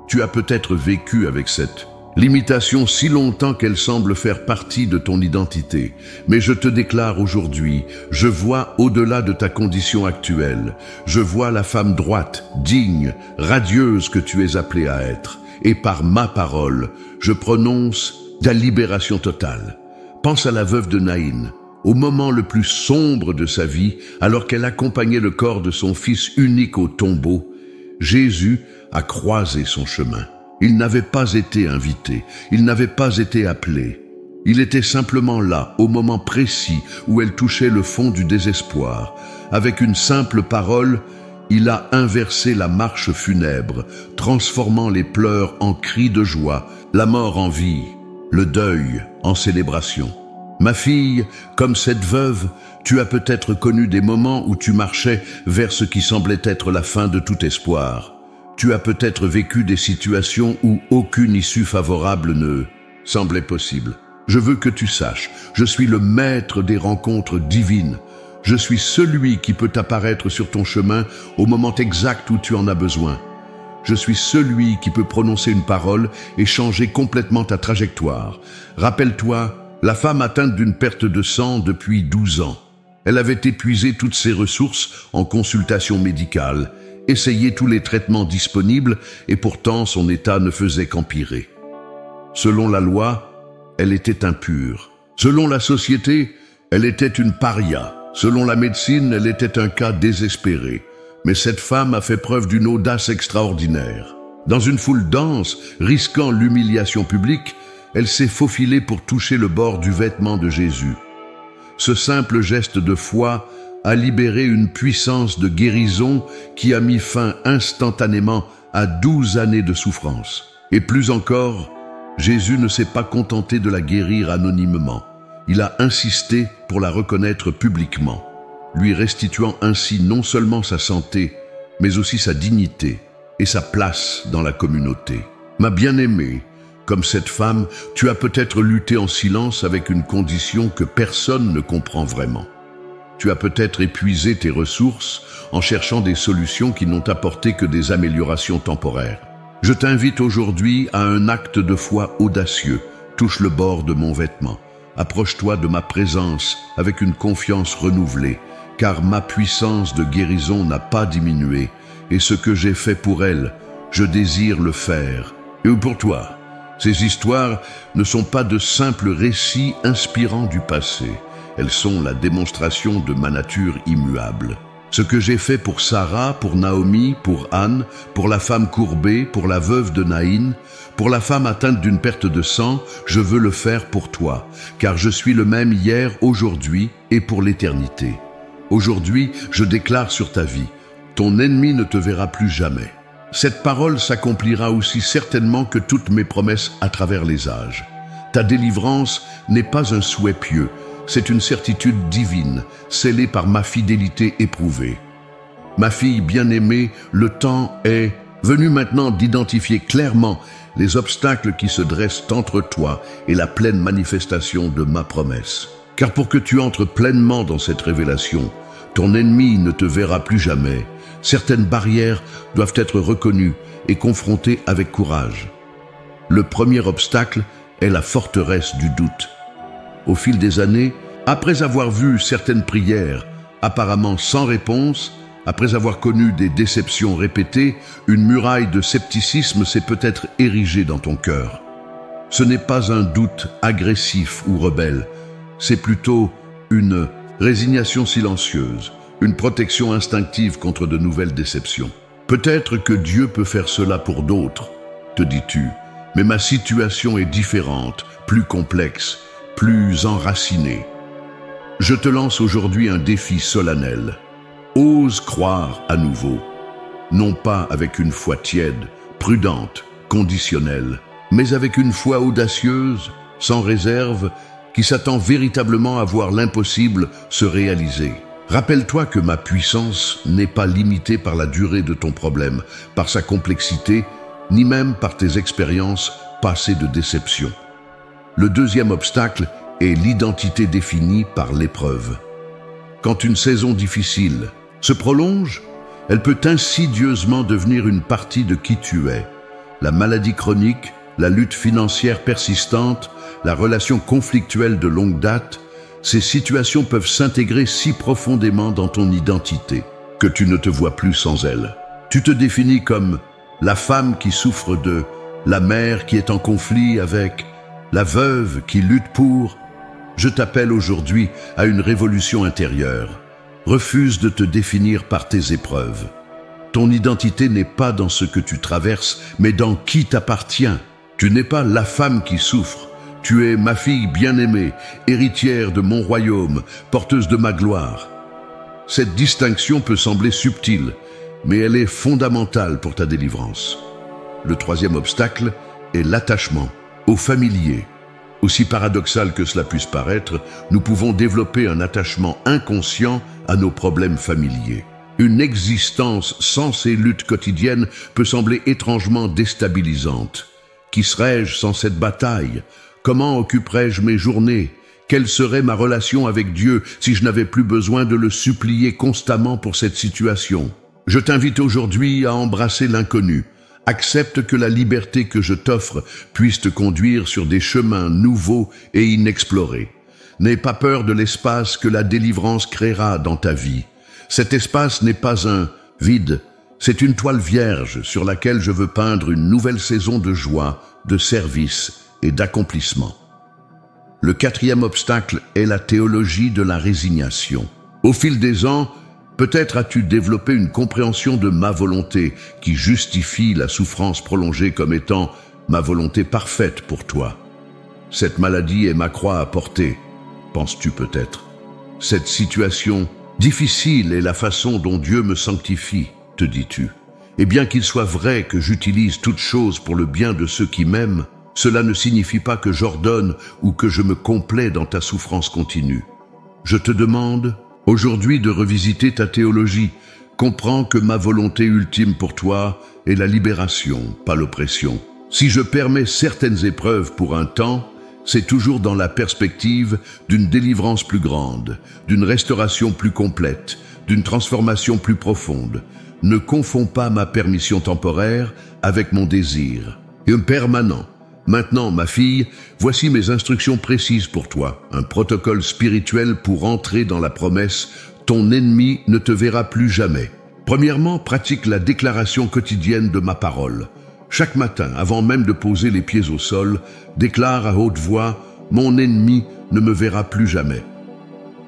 Tu as peut-être vécu avec cette limitation si longtemps qu'elle semble faire partie de ton identité. Mais je te déclare aujourd'hui, je vois au-delà de ta condition actuelle. Je vois la femme droite, digne, radieuse que tu es appelée à être. Et par ma parole, je prononce ta libération totale. Pense à la veuve de Naïn. Au moment le plus sombre de sa vie, alors qu'elle accompagnait le corps de son fils unique au tombeau, Jésus a croisé son chemin. Il n'avait pas été invité, il n'avait pas été appelé. Il était simplement là, au moment précis où elle touchait le fond du désespoir. Avec une simple parole, il a inversé la marche funèbre, transformant les pleurs en cris de joie, la mort en vie, le deuil en célébration. Ma fille, comme cette veuve, tu as peut-être connu des moments où tu marchais vers ce qui semblait être la fin de tout espoir. Tu as peut-être vécu des situations où aucune issue favorable ne semblait possible. Je veux que tu saches, je suis le maître des rencontres divines. Je suis celui qui peut apparaître sur ton chemin au moment exact où tu en as besoin. Je suis celui qui peut prononcer une parole et changer complètement ta trajectoire. Rappelle-toi, la femme atteinte d'une perte de sang depuis 12 ans. Elle avait épuisé toutes ses ressources en consultation médicale, essayé tous les traitements disponibles et pourtant son état ne faisait qu'empirer. Selon la loi, elle était impure. Selon la société, elle était une paria. Selon la médecine, elle était un cas désespéré. Mais cette femme a fait preuve d'une audace extraordinaire. Dans une foule dense, risquant l'humiliation publique, elle s'est faufilée pour toucher le bord du vêtement de Jésus. Ce simple geste de foi a libéré une puissance de guérison qui a mis fin instantanément à 12 années de souffrance. Et plus encore, Jésus ne s'est pas contenté de la guérir anonymement. Il a insisté pour la reconnaître publiquement, lui restituant ainsi non seulement sa santé, mais aussi sa dignité et sa place dans la communauté. Ma bien-aimée, comme cette femme, tu as peut-être lutté en silence avec une condition que personne ne comprend vraiment. Tu as peut-être épuisé tes ressources en cherchant des solutions qui n'ont apporté que des améliorations temporaires. Je t'invite aujourd'hui à un acte de foi audacieux. Touche le bord de mon vêtement. Approche-toi de ma présence avec une confiance renouvelée, car ma puissance de guérison n'a pas diminué, et ce que j'ai fait pour elle, je désire le faire. Et pour toi, ces histoires ne sont pas de simples récits inspirants du passé. Elles sont la démonstration de ma nature immuable. Ce que j'ai fait pour Sarah, pour Naomi, pour Anne, pour la femme courbée, pour la veuve de Naïn, pour la femme atteinte d'une perte de sang, je veux le faire pour toi, car je suis le même hier, aujourd'hui et pour l'éternité. Aujourd'hui, je déclare sur ta vie, ton ennemi ne te verra plus jamais. Cette parole s'accomplira aussi certainement que toutes mes promesses à travers les âges. Ta délivrance n'est pas un souhait pieux, c'est une certitude divine, scellée par ma fidélité éprouvée. Ma fille bien-aimée, le temps est venu maintenant d'identifier clairement les obstacles qui se dressent entre toi et la pleine manifestation de ma promesse. Car pour que tu entres pleinement dans cette révélation, ton ennemi ne te verra plus jamais. Certaines barrières doivent être reconnues et confrontées avec courage. Le premier obstacle est la forteresse du doute. Au fil des années, après avoir vu certaines prières apparemment sans réponse, après avoir connu des déceptions répétées, une muraille de scepticisme s'est peut-être érigée dans ton cœur. Ce n'est pas un doute agressif ou rebelle, c'est plutôt une résignation silencieuse, une protection instinctive contre de nouvelles déceptions. Peut-être que Dieu peut faire cela pour d'autres, te dis-tu, mais ma situation est différente, plus complexe, plus enracinée. Je te lance aujourd'hui un défi solennel. Ose croire à nouveau, non pas avec une foi tiède, prudente, conditionnelle, mais avec une foi audacieuse, sans réserve, qui s'attend véritablement à voir l'impossible se réaliser. Rappelle-toi que ma puissance n'est pas limitée par la durée de ton problème, par sa complexité, ni même par tes expériences passées de déception. Le deuxième obstacle est l'identité définie par l'épreuve. Quand une saison difficile se prolonge, elle peut insidieusement devenir une partie de qui tu es. La maladie chronique, la lutte financière persistante, la relation conflictuelle de longue date, ces situations peuvent s'intégrer si profondément dans ton identité que tu ne te vois plus sans elles. Tu te définis comme la femme qui souffre de, la mère qui est en conflit avec, la veuve qui lutte pour. Je t'appelle aujourd'hui à une révolution intérieure. Refuse de te définir par tes épreuves. Ton identité n'est pas dans ce que tu traverses, mais dans qui t'appartient. Tu n'es pas la femme qui souffre, Tu es ma fille bien-aimée, héritière de mon royaume, porteuse de ma gloire. Cette distinction peut sembler subtile, mais elle est fondamentale pour ta délivrance. Le troisième obstacle est l'attachement au familier. Aussi paradoxal que cela puisse paraître, nous pouvons développer un attachement inconscient à nos problèmes familiers. Une existence sans ces luttes quotidiennes peut sembler étrangement déstabilisante. Qui serais-je sans cette bataille? Comment occuperais-je mes journées? Quelle serait ma relation avec Dieu si je n'avais plus besoin de le supplier constamment pour cette situation? Je t'invite aujourd'hui à embrasser l'inconnu. Accepte que la liberté que je t'offre puisse te conduire sur des chemins nouveaux et inexplorés. N'aie pas peur de l'espace que la délivrance créera dans ta vie. Cet espace n'est pas un vide, c'est une toile vierge sur laquelle je veux peindre une nouvelle saison de joie, de service et d'accomplissement. Le quatrième obstacle est la théologie de la résignation. Au fil des ans, peut-être as-tu développé une compréhension de ma volonté qui justifie la souffrance prolongée comme étant ma volonté parfaite pour toi. Cette maladie est ma croix à porter, penses-tu peut-être. Cette situation difficile est la façon dont Dieu me sanctifie, te dis-tu. Et bien qu'il soit vrai que j'utilise toutes choses pour le bien de ceux qui m'aiment, cela ne signifie pas que j'ordonne ou que je me complais dans ta souffrance continue. Je te demande aujourd'hui de revisiter ta théologie. Comprends que ma volonté ultime pour toi est la libération, pas l'oppression. Si je permets certaines épreuves pour un temps, c'est toujours dans la perspective d'une délivrance plus grande, d'une restauration plus complète, d'une transformation plus profonde. Ne confonds pas ma permission temporaire avec mon désir permanent. Maintenant, ma fille, voici mes instructions précises pour toi, un protocole spirituel pour entrer dans la promesse « Ton ennemi ne te verra plus jamais ». Premièrement, pratique la déclaration quotidienne de ma parole. Chaque matin, avant même de poser les pieds au sol, déclare à haute voix « Mon ennemi ne me verra plus jamais ».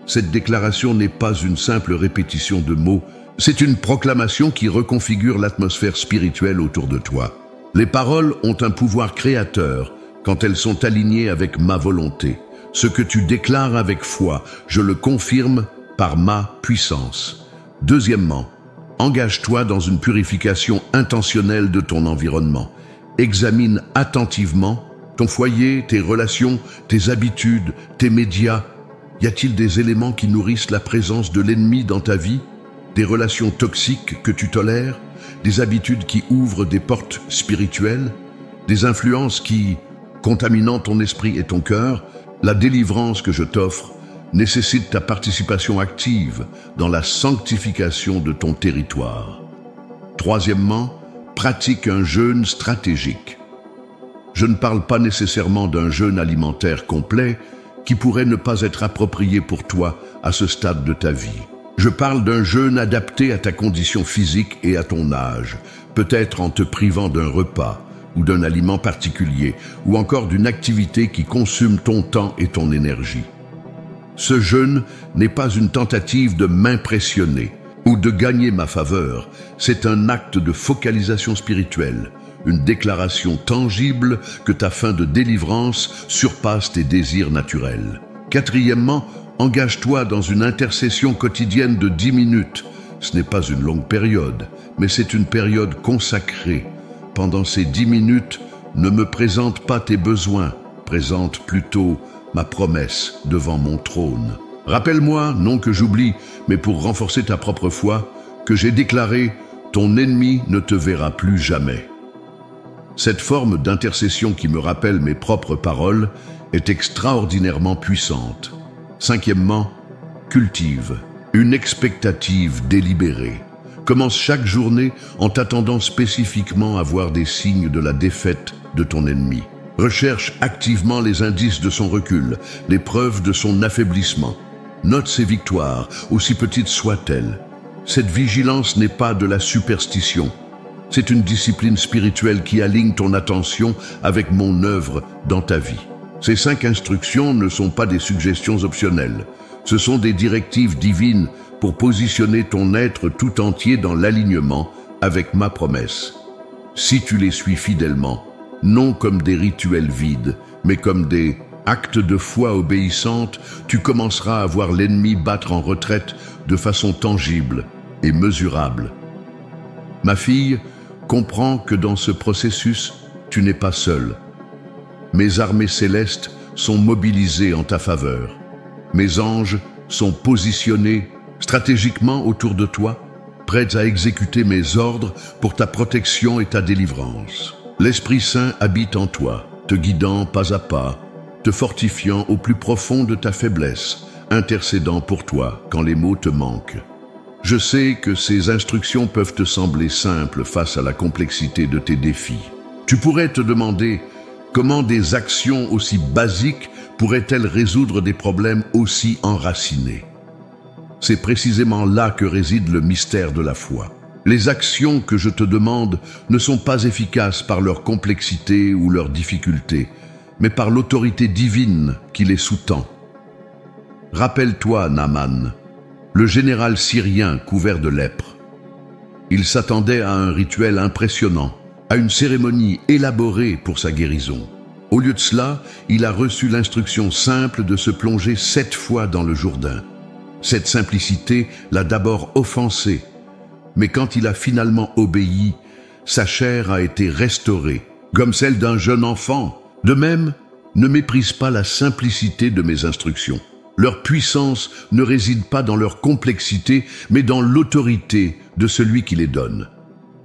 Cette déclaration n'est pas une simple répétition de mots, c'est une proclamation qui reconfigure l'atmosphère spirituelle autour de toi. Les paroles ont un pouvoir créateur quand elles sont alignées avec ma volonté. Ce que tu déclares avec foi, je le confirme par ma puissance. Deuxièmement, engage-toi dans une purification intentionnelle de ton environnement. Examine attentivement ton foyer, tes relations, tes habitudes, tes médias. Y a-t-il des éléments qui nourrissent la présence de l'ennemi dans ta vie? Des relations toxiques que tu tolères? Des habitudes qui ouvrent des portes spirituelles? Des influences qui, contaminant ton esprit et ton cœur, la délivrance que je t'offre nécessite ta participation active dans la sanctification de ton territoire. Troisièmement, pratique un jeûne stratégique. Je ne parle pas nécessairement d'un jeûne alimentaire complet qui pourrait ne pas être approprié pour toi à ce stade de ta vie. Je parle d'un jeûne adapté à ta condition physique et à ton âge, peut-être en te privant d'un repas ou d'un aliment particulier, ou encore d'une activité qui consume ton temps et ton énergie. Ce jeûne n'est pas une tentative de m'impressionner ou de gagner ma faveur, c'est un acte de focalisation spirituelle, une déclaration tangible que ta fin de délivrance surpasse tes désirs naturels. Quatrièmement, engage-toi dans une intercession quotidienne de 10 minutes. Ce n'est pas une longue période, mais c'est une période consacrée. Pendant ces 10 minutes, ne me présente pas tes besoins, présente plutôt ma promesse devant mon trône. Rappelle-moi, non que j'oublie, mais pour renforcer ta propre foi, que j'ai déclaré « Ton ennemi ne te verra plus jamais ». Cette forme d'intercession qui me rappelle mes propres paroles est extraordinairement puissante. Cinquièmement, cultive une expectative délibérée. Commence chaque journée en t'attendant spécifiquement à voir des signes de la défaite de ton ennemi. Recherche activement les indices de son recul, les preuves de son affaiblissement. Note ses victoires, aussi petites soient-elles. Cette vigilance n'est pas de la superstition. C'est une discipline spirituelle qui aligne ton attention avec mon œuvre dans ta vie. Ces 5 instructions ne sont pas des suggestions optionnelles. Ce sont des directives divines pour positionner ton être tout entier dans l'alignement avec ma promesse. Si tu les suis fidèlement, non comme des rituels vides, mais comme des actes de foi obéissante, tu commenceras à voir l'ennemi battre en retraite de façon tangible et mesurable. Ma fille, comprends que dans ce processus, tu n'es pas seule. Mes armées célestes sont mobilisées en ta faveur. Mes anges sont positionnés stratégiquement autour de toi, prêts à exécuter mes ordres pour ta protection et ta délivrance. L'Esprit Saint habite en toi, te guidant pas à pas, te fortifiant au plus profond de ta faiblesse, intercédant pour toi quand les mots te manquent. Je sais que ces instructions peuvent te sembler simples face à la complexité de tes défis. Tu pourrais te demander comment des actions aussi basiques pourraient-elles résoudre des problèmes aussi enracinés. C'est précisément là que réside le mystère de la foi. Les actions que je te demande ne sont pas efficaces par leur complexité ou leur difficulté, mais par l'autorité divine qui les sous-tend. Rappelle-toi, Naaman, le général syrien couvert de lèpre. Il s'attendait à un rituel impressionnant, à une cérémonie élaborée pour sa guérison. Au lieu de cela, il a reçu l'instruction simple de se plonger 7 fois dans le Jourdain. Cette simplicité l'a d'abord offensé, mais quand il a finalement obéi, sa chair a été restaurée, comme celle d'un jeune enfant. De même, ne méprise pas la simplicité de mes instructions. Leur puissance ne réside pas dans leur complexité, mais dans l'autorité de celui qui les donne.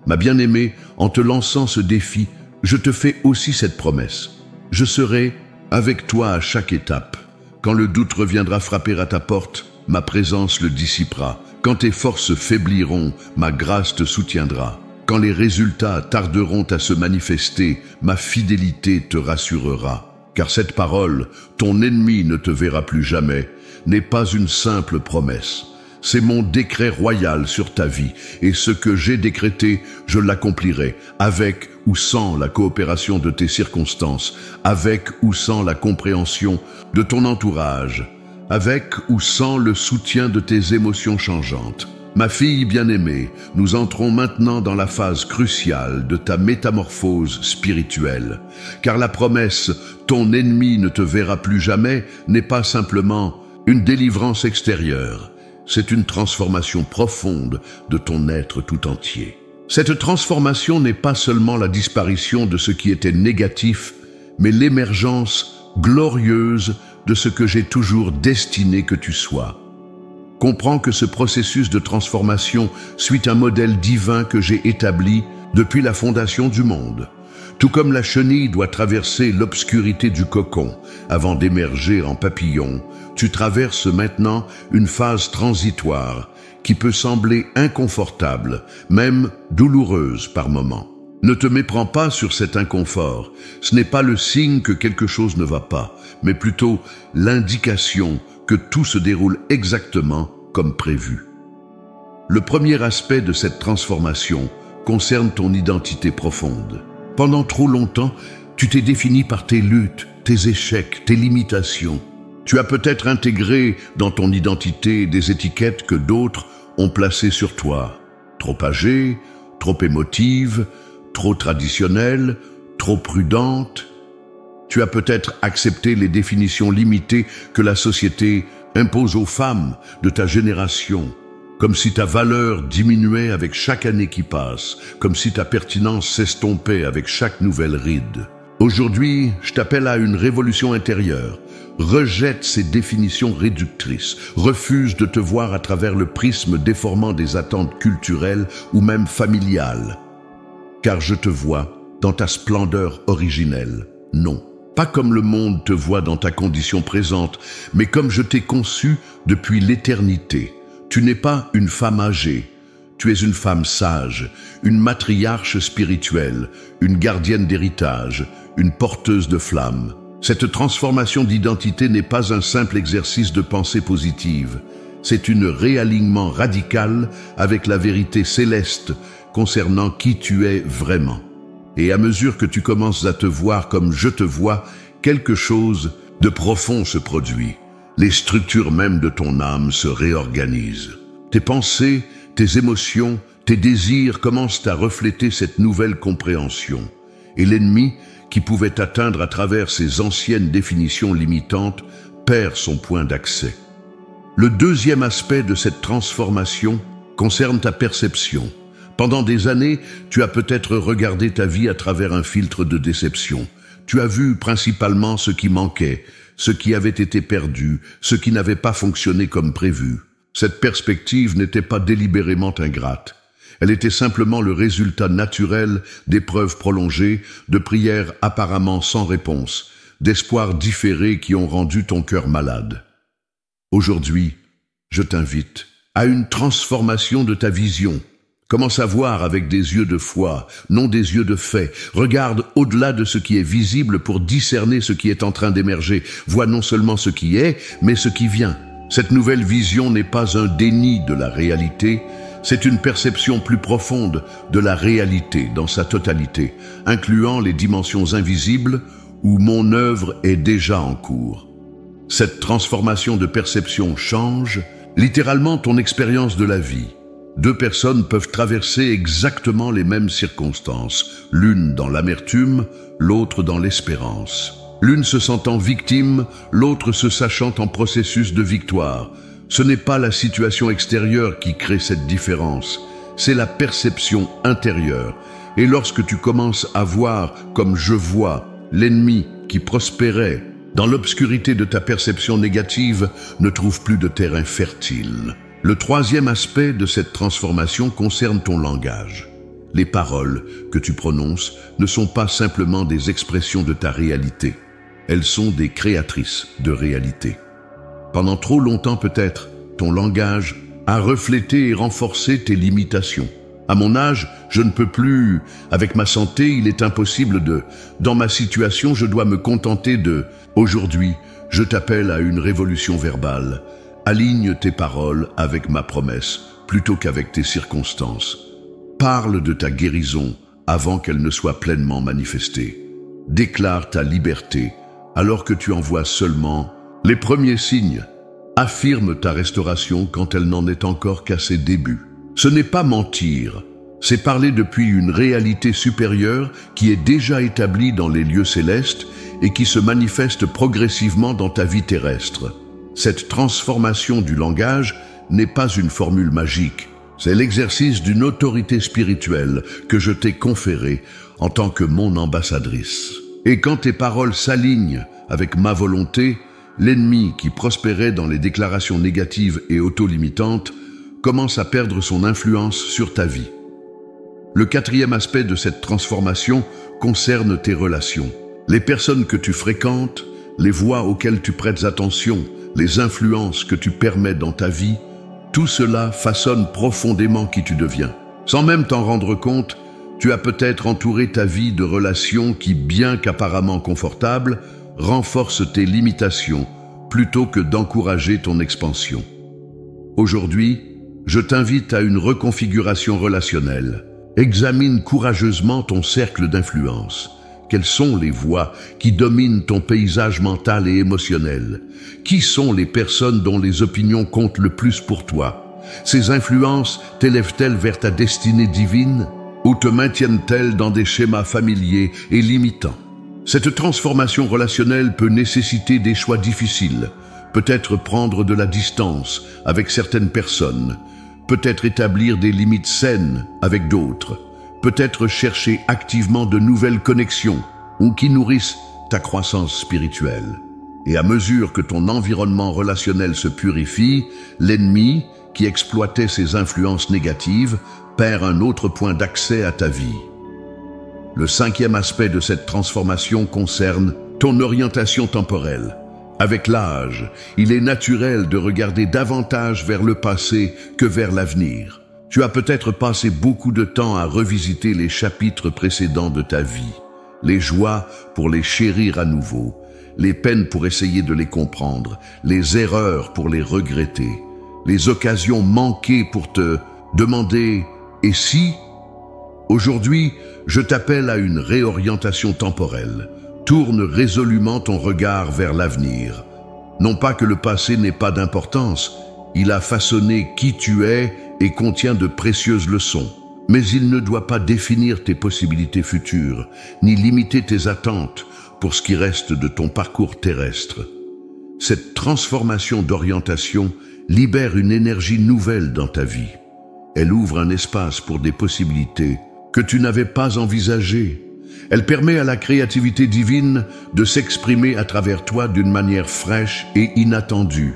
Ma bien-aimée, en te lançant ce défi, je te fais aussi cette promesse. Je serai avec toi à chaque étape. Quand le doute reviendra frapper à ta porte, ma présence le dissipera. Quand tes forces faibliront, ma grâce te soutiendra. Quand les résultats tarderont à se manifester, ma fidélité te rassurera. Car cette parole, ton ennemi ne te verra plus jamais, n'est pas une simple promesse. C'est mon décret royal sur ta vie, et ce que j'ai décrété, je l'accomplirai, avec ou sans la coopération de tes circonstances, avec ou sans la compréhension de ton entourage, avec ou sans le soutien de tes émotions changeantes. Ma fille bien-aimée, nous entrons maintenant dans la phase cruciale de ta métamorphose spirituelle, car la promesse « ton ennemi ne te verra plus jamais » n'est pas simplement une délivrance extérieure, c'est une transformation profonde de ton être tout entier. Cette transformation n'est pas seulement la disparition de ce qui était négatif, mais l'émergence glorieuse de ce que j'ai toujours destiné que tu sois. Comprends que ce processus de transformation suit un modèle divin que j'ai établi depuis la fondation du monde. Tout comme la chenille doit traverser l'obscurité du cocon avant d'émerger en papillon, tu traverses maintenant une phase transitoire qui peut sembler inconfortable, même douloureuse par moments. Ne te méprends pas sur cet inconfort. Ce n'est pas le signe que quelque chose ne va pas, mais plutôt l'indication que tout se déroule exactement comme prévu. Le premier aspect de cette transformation concerne ton identité profonde. Pendant trop longtemps, tu t'es défini par tes luttes, tes échecs, tes limitations. Tu as peut-être intégré dans ton identité des étiquettes que d'autres ont placées sur toi. Trop âgée, trop émotive, trop traditionnelle, trop prudente. Tu as peut-être accepté les définitions limitées que la société impose aux femmes de ta génération, comme si ta valeur diminuait avec chaque année qui passe, comme si ta pertinence s'estompait avec chaque nouvelle ride. Aujourd'hui, je t'appelle à une révolution intérieure. Rejette ces définitions réductrices, refuse de te voir à travers le prisme déformant des attentes culturelles ou même familiales. Car je te vois dans ta splendeur originelle, non. Pas comme le monde te voit dans ta condition présente, mais comme je t'ai conçu depuis l'éternité. Tu n'es pas une femme âgée, tu es une femme sage, une matriarche spirituelle, une gardienne d'héritage, une porteuse de flammes. Cette transformation d'identité n'est pas un simple exercice de pensée positive, c'est un réalignement radical avec la vérité céleste concernant qui tu es vraiment. Et à mesure que tu commences à te voir comme je te vois, quelque chose de profond se produit. Les structures même de ton âme se réorganisent. Tes pensées, tes émotions, tes désirs commencent à refléter cette nouvelle compréhension. Et l'ennemi, qui pouvait atteindre à travers ses anciennes définitions limitantes, perd son point d'accès. Le deuxième aspect de cette transformation concerne ta perception. Pendant des années, tu as peut-être regardé ta vie à travers un filtre de déception. Tu as vu principalement ce qui manquait, ce qui avait été perdu, ce qui n'avait pas fonctionné comme prévu. Cette perspective n'était pas délibérément ingrate. Elle était simplement le résultat naturel d'épreuves prolongées, de prières apparemment sans réponse, d'espoirs différés qui ont rendu ton cœur malade. Aujourd'hui, je t'invite à une transformation de ta vision. Commence à voir avec des yeux de foi, non des yeux de fait. Regarde au-delà de ce qui est visible pour discerner ce qui est en train d'émerger. Vois non seulement ce qui est, mais ce qui vient. Cette nouvelle vision n'est pas un déni de la réalité, c'est une perception plus profonde de la réalité dans sa totalité, incluant les dimensions invisibles où mon œuvre est déjà en cours. Cette transformation de perception change littéralement ton expérience de la vie. Deux personnes peuvent traverser exactement les mêmes circonstances, l'une dans l'amertume, l'autre dans l'espérance. L'une se sentant victime, l'autre se sachant en processus de victoire. Ce n'est pas la situation extérieure qui crée cette différence, c'est la perception intérieure. Et lorsque tu commences à voir comme je vois l'ennemi qui prospérait, dans l'obscurité de ta perception négative, ne trouve plus de terrain fertile. Le troisième aspect de cette transformation concerne ton langage. Les paroles que tu prononces ne sont pas simplement des expressions de ta réalité. Elles sont des créatrices de réalité. Pendant trop longtemps peut-être, ton langage a reflété et renforcé tes limitations. À mon âge, je ne peux plus. Avec ma santé, il est impossible de. Dans ma situation, je dois me contenter de. Aujourd'hui, je t'appelle à une révolution verbale. Aligne tes paroles avec ma promesse, plutôt qu'avec tes circonstances. Parle de ta guérison avant qu'elle ne soit pleinement manifestée. Déclare ta liberté alors que tu en vois seulement les premiers signes. Affirme ta restauration quand elle n'en est encore qu'à ses débuts. Ce n'est pas mentir, c'est parler depuis une réalité supérieure qui est déjà établie dans les lieux célestes et qui se manifeste progressivement dans ta vie terrestre. Cette transformation du langage n'est pas une formule magique, c'est l'exercice d'une autorité spirituelle que je t'ai conférée en tant que mon ambassadrice. Et quand tes paroles s'alignent avec ma volonté, l'ennemi qui prospérait dans les déclarations négatives et auto-limitantes commence à perdre son influence sur ta vie. Le quatrième aspect de cette transformation concerne tes relations. Les personnes que tu fréquentes, les voix auxquelles tu prêtes attention, les influences que tu permets dans ta vie, tout cela façonne profondément qui tu deviens. Sans même t'en rendre compte, tu as peut-être entouré ta vie de relations qui, bien qu'apparemment confortables, renforcent tes limitations plutôt que d'encourager ton expansion. Aujourd'hui, je t'invite à une reconfiguration relationnelle. Examine courageusement ton cercle d'influence. Quelles sont les voix qui dominent ton paysage mental et émotionnel? Qui sont les personnes dont les opinions comptent le plus pour toi? Ces influences t'élèvent-elles vers ta destinée divine ou te maintiennent-elles dans des schémas familiers et limitants? Cette transformation relationnelle peut nécessiter des choix difficiles, peut-être prendre de la distance avec certaines personnes, peut-être établir des limites saines avec d'autres, peut-être chercher activement de nouvelles connexions ou qui nourrissent ta croissance spirituelle. Et à mesure que ton environnement relationnel se purifie, l'ennemi, qui exploitait ses influences négatives, perd un autre point d'accès à ta vie. Le cinquième aspect de cette transformation concerne ton orientation temporelle. Avec l'âge, il est naturel de regarder davantage vers le passé que vers l'avenir. Tu as peut-être passé beaucoup de temps à revisiter les chapitres précédents de ta vie, les joies pour les chérir à nouveau, les peines pour essayer de les comprendre, les erreurs pour les regretter, les occasions manquées pour te demander « et si ?» Aujourd'hui, je t'appelle à une réorientation temporelle. Tourne résolument ton regard vers l'avenir. Non pas que le passé n'ait pas d'importance, il a façonné qui tu es et contient de précieuses leçons. Mais il ne doit pas définir tes possibilités futures, ni limiter tes attentes pour ce qui reste de ton parcours terrestre. Cette transformation d'orientation libère une énergie nouvelle dans ta vie. Elle ouvre un espace pour des possibilités que tu n'avais pas envisagées. Elle permet à la créativité divine de s'exprimer à travers toi d'une manière fraîche et inattendue.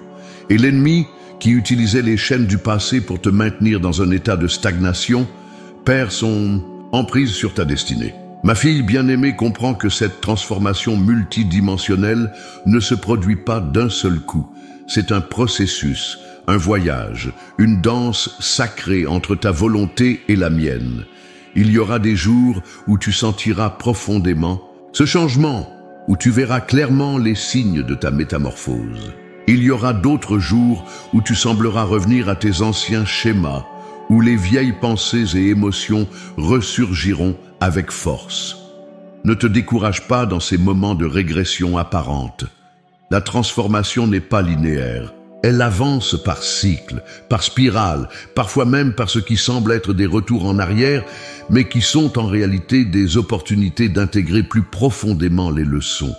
Et l'ennemi, qui utilisait les chaînes du passé pour te maintenir dans un état de stagnation, perd son emprise sur ta destinée. Ma fille bien-aimée comprend que cette transformation multidimensionnelle ne se produit pas d'un seul coup. C'est un processus, un voyage, une danse sacrée entre ta volonté et la mienne. Il y aura des jours où tu sentiras profondément ce changement, où tu verras clairement les signes de ta métamorphose. Il y aura d'autres jours où tu sembleras revenir à tes anciens schémas, où les vieilles pensées et émotions ressurgiront avec force. Ne te décourage pas dans ces moments de régression apparente. La transformation n'est pas linéaire. Elle avance par cycles, par spirales, parfois même par ce qui semble être des retours en arrière, mais qui sont en réalité des opportunités d'intégrer plus profondément les leçons.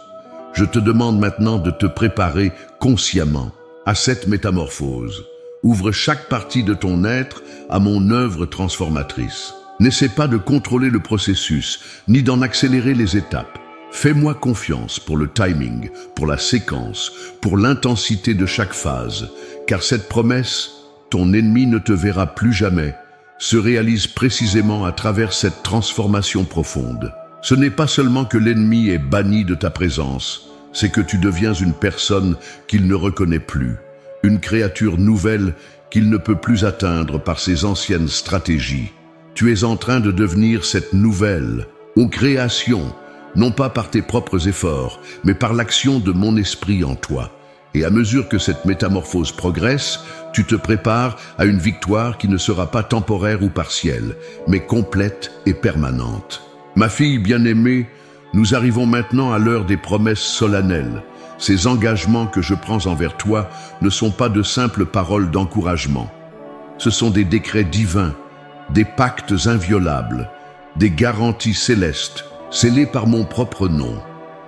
Je te demande maintenant de te préparer consciemment à cette métamorphose. Ouvre chaque partie de ton être à mon œuvre transformatrice. N'essaie pas de contrôler le processus, ni d'en accélérer les étapes. Fais-moi confiance pour le timing, pour la séquence, pour l'intensité de chaque phase, car cette promesse, ton ennemi ne te verra plus jamais, se réalise précisément à travers cette transformation profonde. Ce n'est pas seulement que l'ennemi est banni de ta présence, c'est que tu deviens une personne qu'il ne reconnaît plus, une créature nouvelle qu'il ne peut plus atteindre par ses anciennes stratégies. Tu es en train de devenir cette nouvelle, ou création, non pas par tes propres efforts, mais par l'action de mon esprit en toi. Et à mesure que cette métamorphose progresse, tu te prépares à une victoire qui ne sera pas temporaire ou partielle, mais complète et permanente. Ma fille bien-aimée, nous arrivons maintenant à l'heure des promesses solennelles. Ces engagements que je prends envers toi ne sont pas de simples paroles d'encouragement. Ce sont des décrets divins, des pactes inviolables, des garanties célestes, scellées par mon propre nom.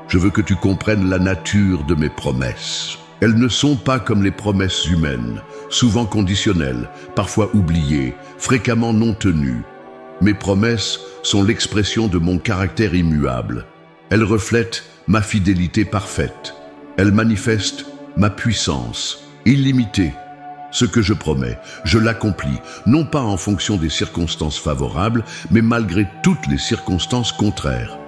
Je veux que tu comprennes la nature de mes promesses. Elles ne sont pas comme les promesses humaines, souvent conditionnelles, parfois oubliées, fréquemment non tenues. Mes promesses sont l'expression de mon caractère immuable. Elles reflètent ma fidélité parfaite. Elles manifestent ma puissance illimitée. Ce que je promets, je l'accomplis, non pas en fonction des circonstances favorables, mais malgré toutes les circonstances contraires.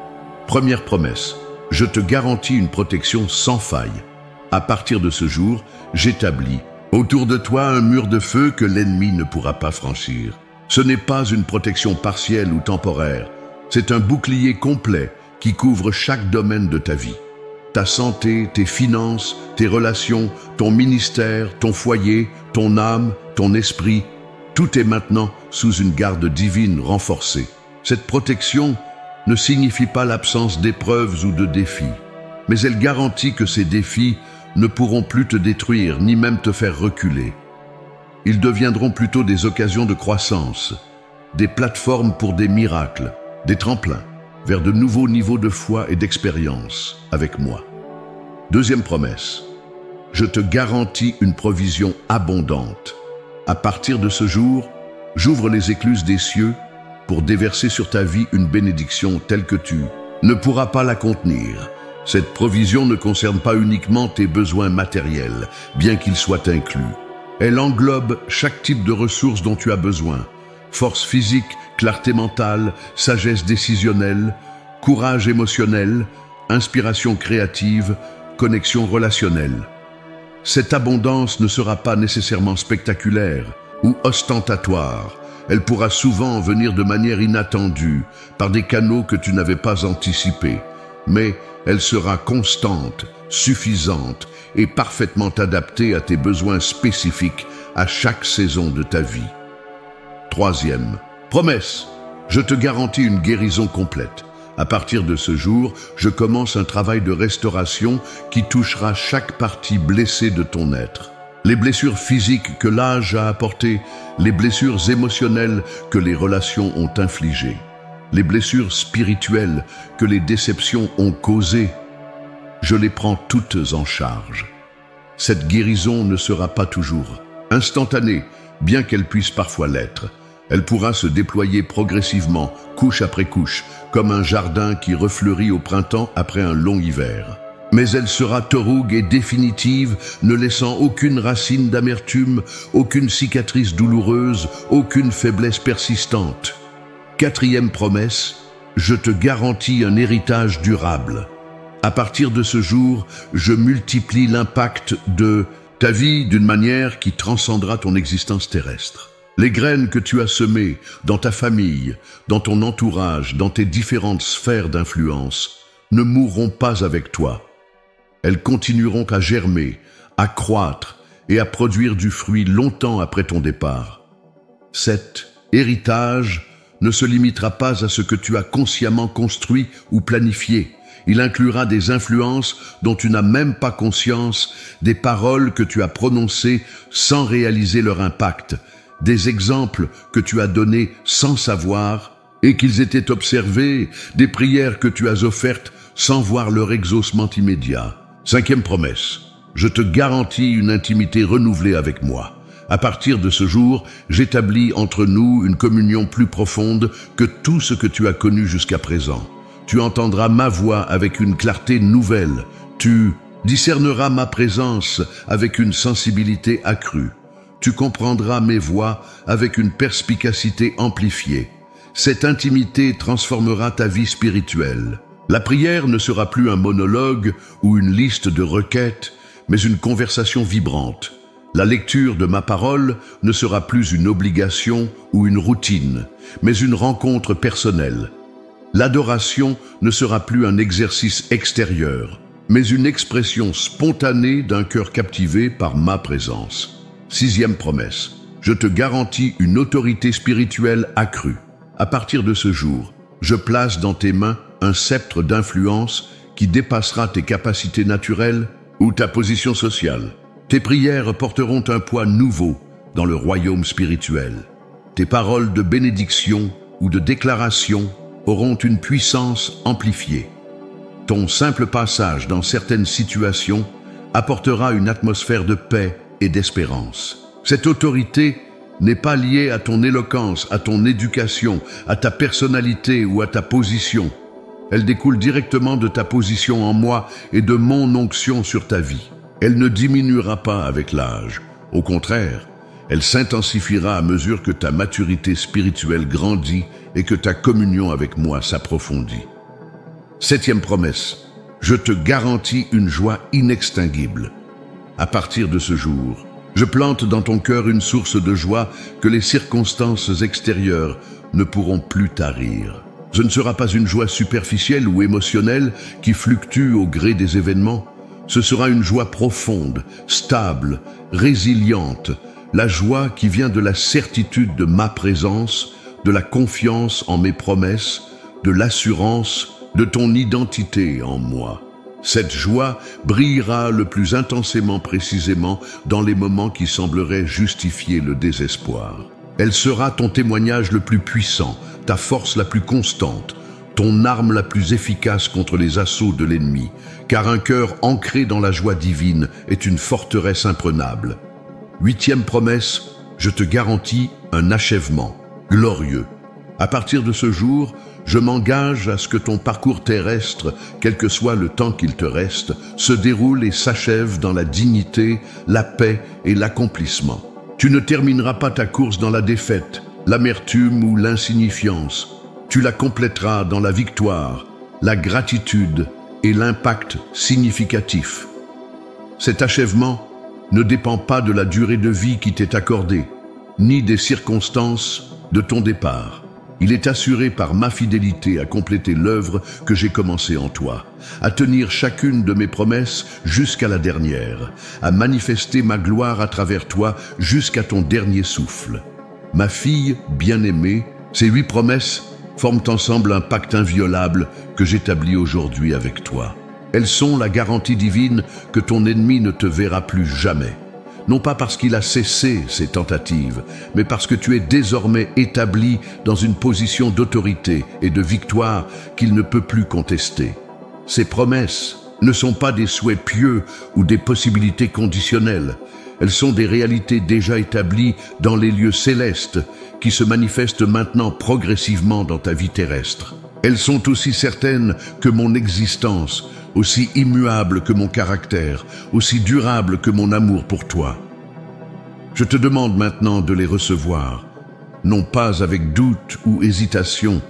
Première promesse, je te garantis une protection sans faille. À partir de ce jour, j'établis autour de toi un mur de feu que l'ennemi ne pourra pas franchir. Ce n'est pas une protection partielle ou temporaire, c'est un bouclier complet qui couvre chaque domaine de ta vie. Ta santé, tes finances, tes relations, ton ministère, ton foyer, ton âme, ton esprit, tout est maintenant sous une garde divine renforcée. Cette protection ne signifie pas l'absence d'épreuves ou de défis, mais elle garantit que ces défis ne pourront plus te détruire ni même te faire reculer. Ils deviendront plutôt des occasions de croissance, des plateformes pour des miracles, des tremplins vers de nouveaux niveaux de foi et d'expérience avec moi. Deuxième promesse, je te garantis une provision abondante. À partir de ce jour, j'ouvre les écluses des cieux pour déverser sur ta vie une bénédiction telle que tu ne pourras pas la contenir. Cette provision ne concerne pas uniquement tes besoins matériels, bien qu'ils soient inclus. Elle englobe chaque type de ressources dont tu as besoin. Force physique, clarté mentale, sagesse décisionnelle, courage émotionnel, inspiration créative, connexion relationnelle. Cette abondance ne sera pas nécessairement spectaculaire ou ostentatoire. Elle pourra souvent venir de manière inattendue, par des canaux que tu n'avais pas anticipés. Mais elle sera constante, suffisante et parfaitement adaptée à tes besoins spécifiques à chaque saison de ta vie. Troisième, promesse, je te garantis une guérison complète. À partir de ce jour, je commence un travail de restauration qui touchera chaque partie blessée de ton être. Les blessures physiques que l'âge a apportées, les blessures émotionnelles que les relations ont infligées, les blessures spirituelles que les déceptions ont causées, je les prends toutes en charge. Cette guérison ne sera pas toujours instantanée, bien qu'elle puisse parfois l'être. Elle pourra se déployer progressivement, couche après couche, comme un jardin qui refleurit au printemps après un long hiver. Mais elle sera taurougue et définitive, ne laissant aucune racine d'amertume, aucune cicatrice douloureuse, aucune faiblesse persistante. 4e promesse, je te garantis un héritage durable. À partir de ce jour, je multiplie l'impact de ta vie d'une manière qui transcendra ton existence terrestre. Les graines que tu as semées dans ta famille, dans ton entourage, dans tes différentes sphères d'influence, ne mourront pas avec toi. Elles continueront à germer, à croître et à produire du fruit longtemps après ton départ. Cet héritage ne se limitera pas à ce que tu as consciemment construit ou planifié. Il inclura des influences dont tu n'as même pas conscience, des paroles que tu as prononcées sans réaliser leur impact, des exemples que tu as donnés sans savoir et qu'ils étaient observés, des prières que tu as offertes sans voir leur exaucement immédiat. 5e promesse, je te garantis une intimité renouvelée avec moi. À partir de ce jour, j'établis entre nous une communion plus profonde que tout ce que tu as connu jusqu'à présent. Tu entendras ma voix avec une clarté nouvelle. Tu discerneras ma présence avec une sensibilité accrue. Tu comprendras mes voix avec une perspicacité amplifiée. Cette intimité transformera ta vie spirituelle. La prière ne sera plus un monologue ou une liste de requêtes, mais une conversation vibrante. La lecture de ma parole ne sera plus une obligation ou une routine, mais une rencontre personnelle. L'adoration ne sera plus un exercice extérieur, mais une expression spontanée d'un cœur captivé par ma présence. 6e promesse, je te garantis une autorité spirituelle accrue. À partir de ce jour, je place dans tes mains un sceptre d'influence qui dépassera tes capacités naturelles ou ta position sociale. Tes prières porteront un poids nouveau dans le royaume spirituel. Tes paroles de bénédiction ou de déclaration auront une puissance amplifiée. Ton simple passage dans certaines situations apportera une atmosphère de paix et d'espérance. Cette autorité n'est pas liée à ton éloquence, à ton éducation, à ta personnalité ou à ta position. Elle découle directement de ta position en moi et de mon onction sur ta vie. Elle ne diminuera pas avec l'âge. Au contraire, elle s'intensifiera à mesure que ta maturité spirituelle grandit et que ta communion avec moi s'approfondit. 7e promesse, je te garantis une joie inextinguible. À partir de ce jour, je plante dans ton cœur une source de joie que les circonstances extérieures ne pourront plus tarir. Ce ne sera pas une joie superficielle ou émotionnelle qui fluctue au gré des événements. Ce sera une joie profonde, stable, résiliente, la joie qui vient de la certitude de ma présence, de la confiance en mes promesses, de l'assurance de ton identité en moi. Cette joie brillera le plus intensément précisément dans les moments qui sembleraient justifier le désespoir. Elle sera ton témoignage le plus puissant, ta force la plus constante, ton arme la plus efficace contre les assauts de l'ennemi, car un cœur ancré dans la joie divine est une forteresse imprenable. 8e promesse, je te garantis un achèvement glorieux. À partir de ce jour, je m'engage à ce que ton parcours terrestre, quel que soit le temps qu'il te reste, se déroule et s'achève dans la dignité, la paix et l'accomplissement. Tu ne termineras pas ta course dans la défaite, l'amertume ou l'insignifiance. Tu la compléteras dans la victoire, la gratitude et l'impact significatif. Cet achèvement ne dépend pas de la durée de vie qui t'est accordée, ni des circonstances de ton départ. Il est assuré par ma fidélité à compléter l'œuvre que j'ai commencée en toi, à tenir chacune de mes promesses jusqu'à la dernière, à manifester ma gloire à travers toi jusqu'à ton dernier souffle. Ma fille bien-aimée, ces 8 promesses forment ensemble un pacte inviolable que j'établis aujourd'hui avec toi. Elles sont la garantie divine que ton ennemi ne te verra plus jamais. non pas parce qu'il a cessé ses tentatives, mais parce que tu es désormais établi dans une position d'autorité et de victoire qu'il ne peut plus contester. Ces promesses ne sont pas des souhaits pieux ou des possibilités conditionnelles. Elles sont des réalités déjà établies dans les lieux célestes qui se manifestent maintenant progressivement dans ta vie terrestre. Elles sont aussi certaines que mon existence, aussi immuable que mon caractère, aussi durable que mon amour pour toi. Je te demande maintenant de les recevoir, non pas avec doute ou hésitation,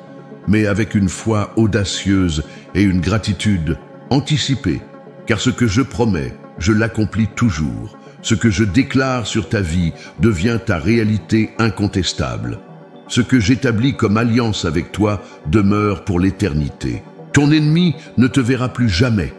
mais avec une foi audacieuse et une gratitude anticipée, car ce que je promets, je l'accomplis toujours. Ce que je déclare sur ta vie devient ta réalité incontestable. Ce que j'établis comme alliance avec toi demeure pour l'éternité. Ton ennemi ne te verra plus jamais,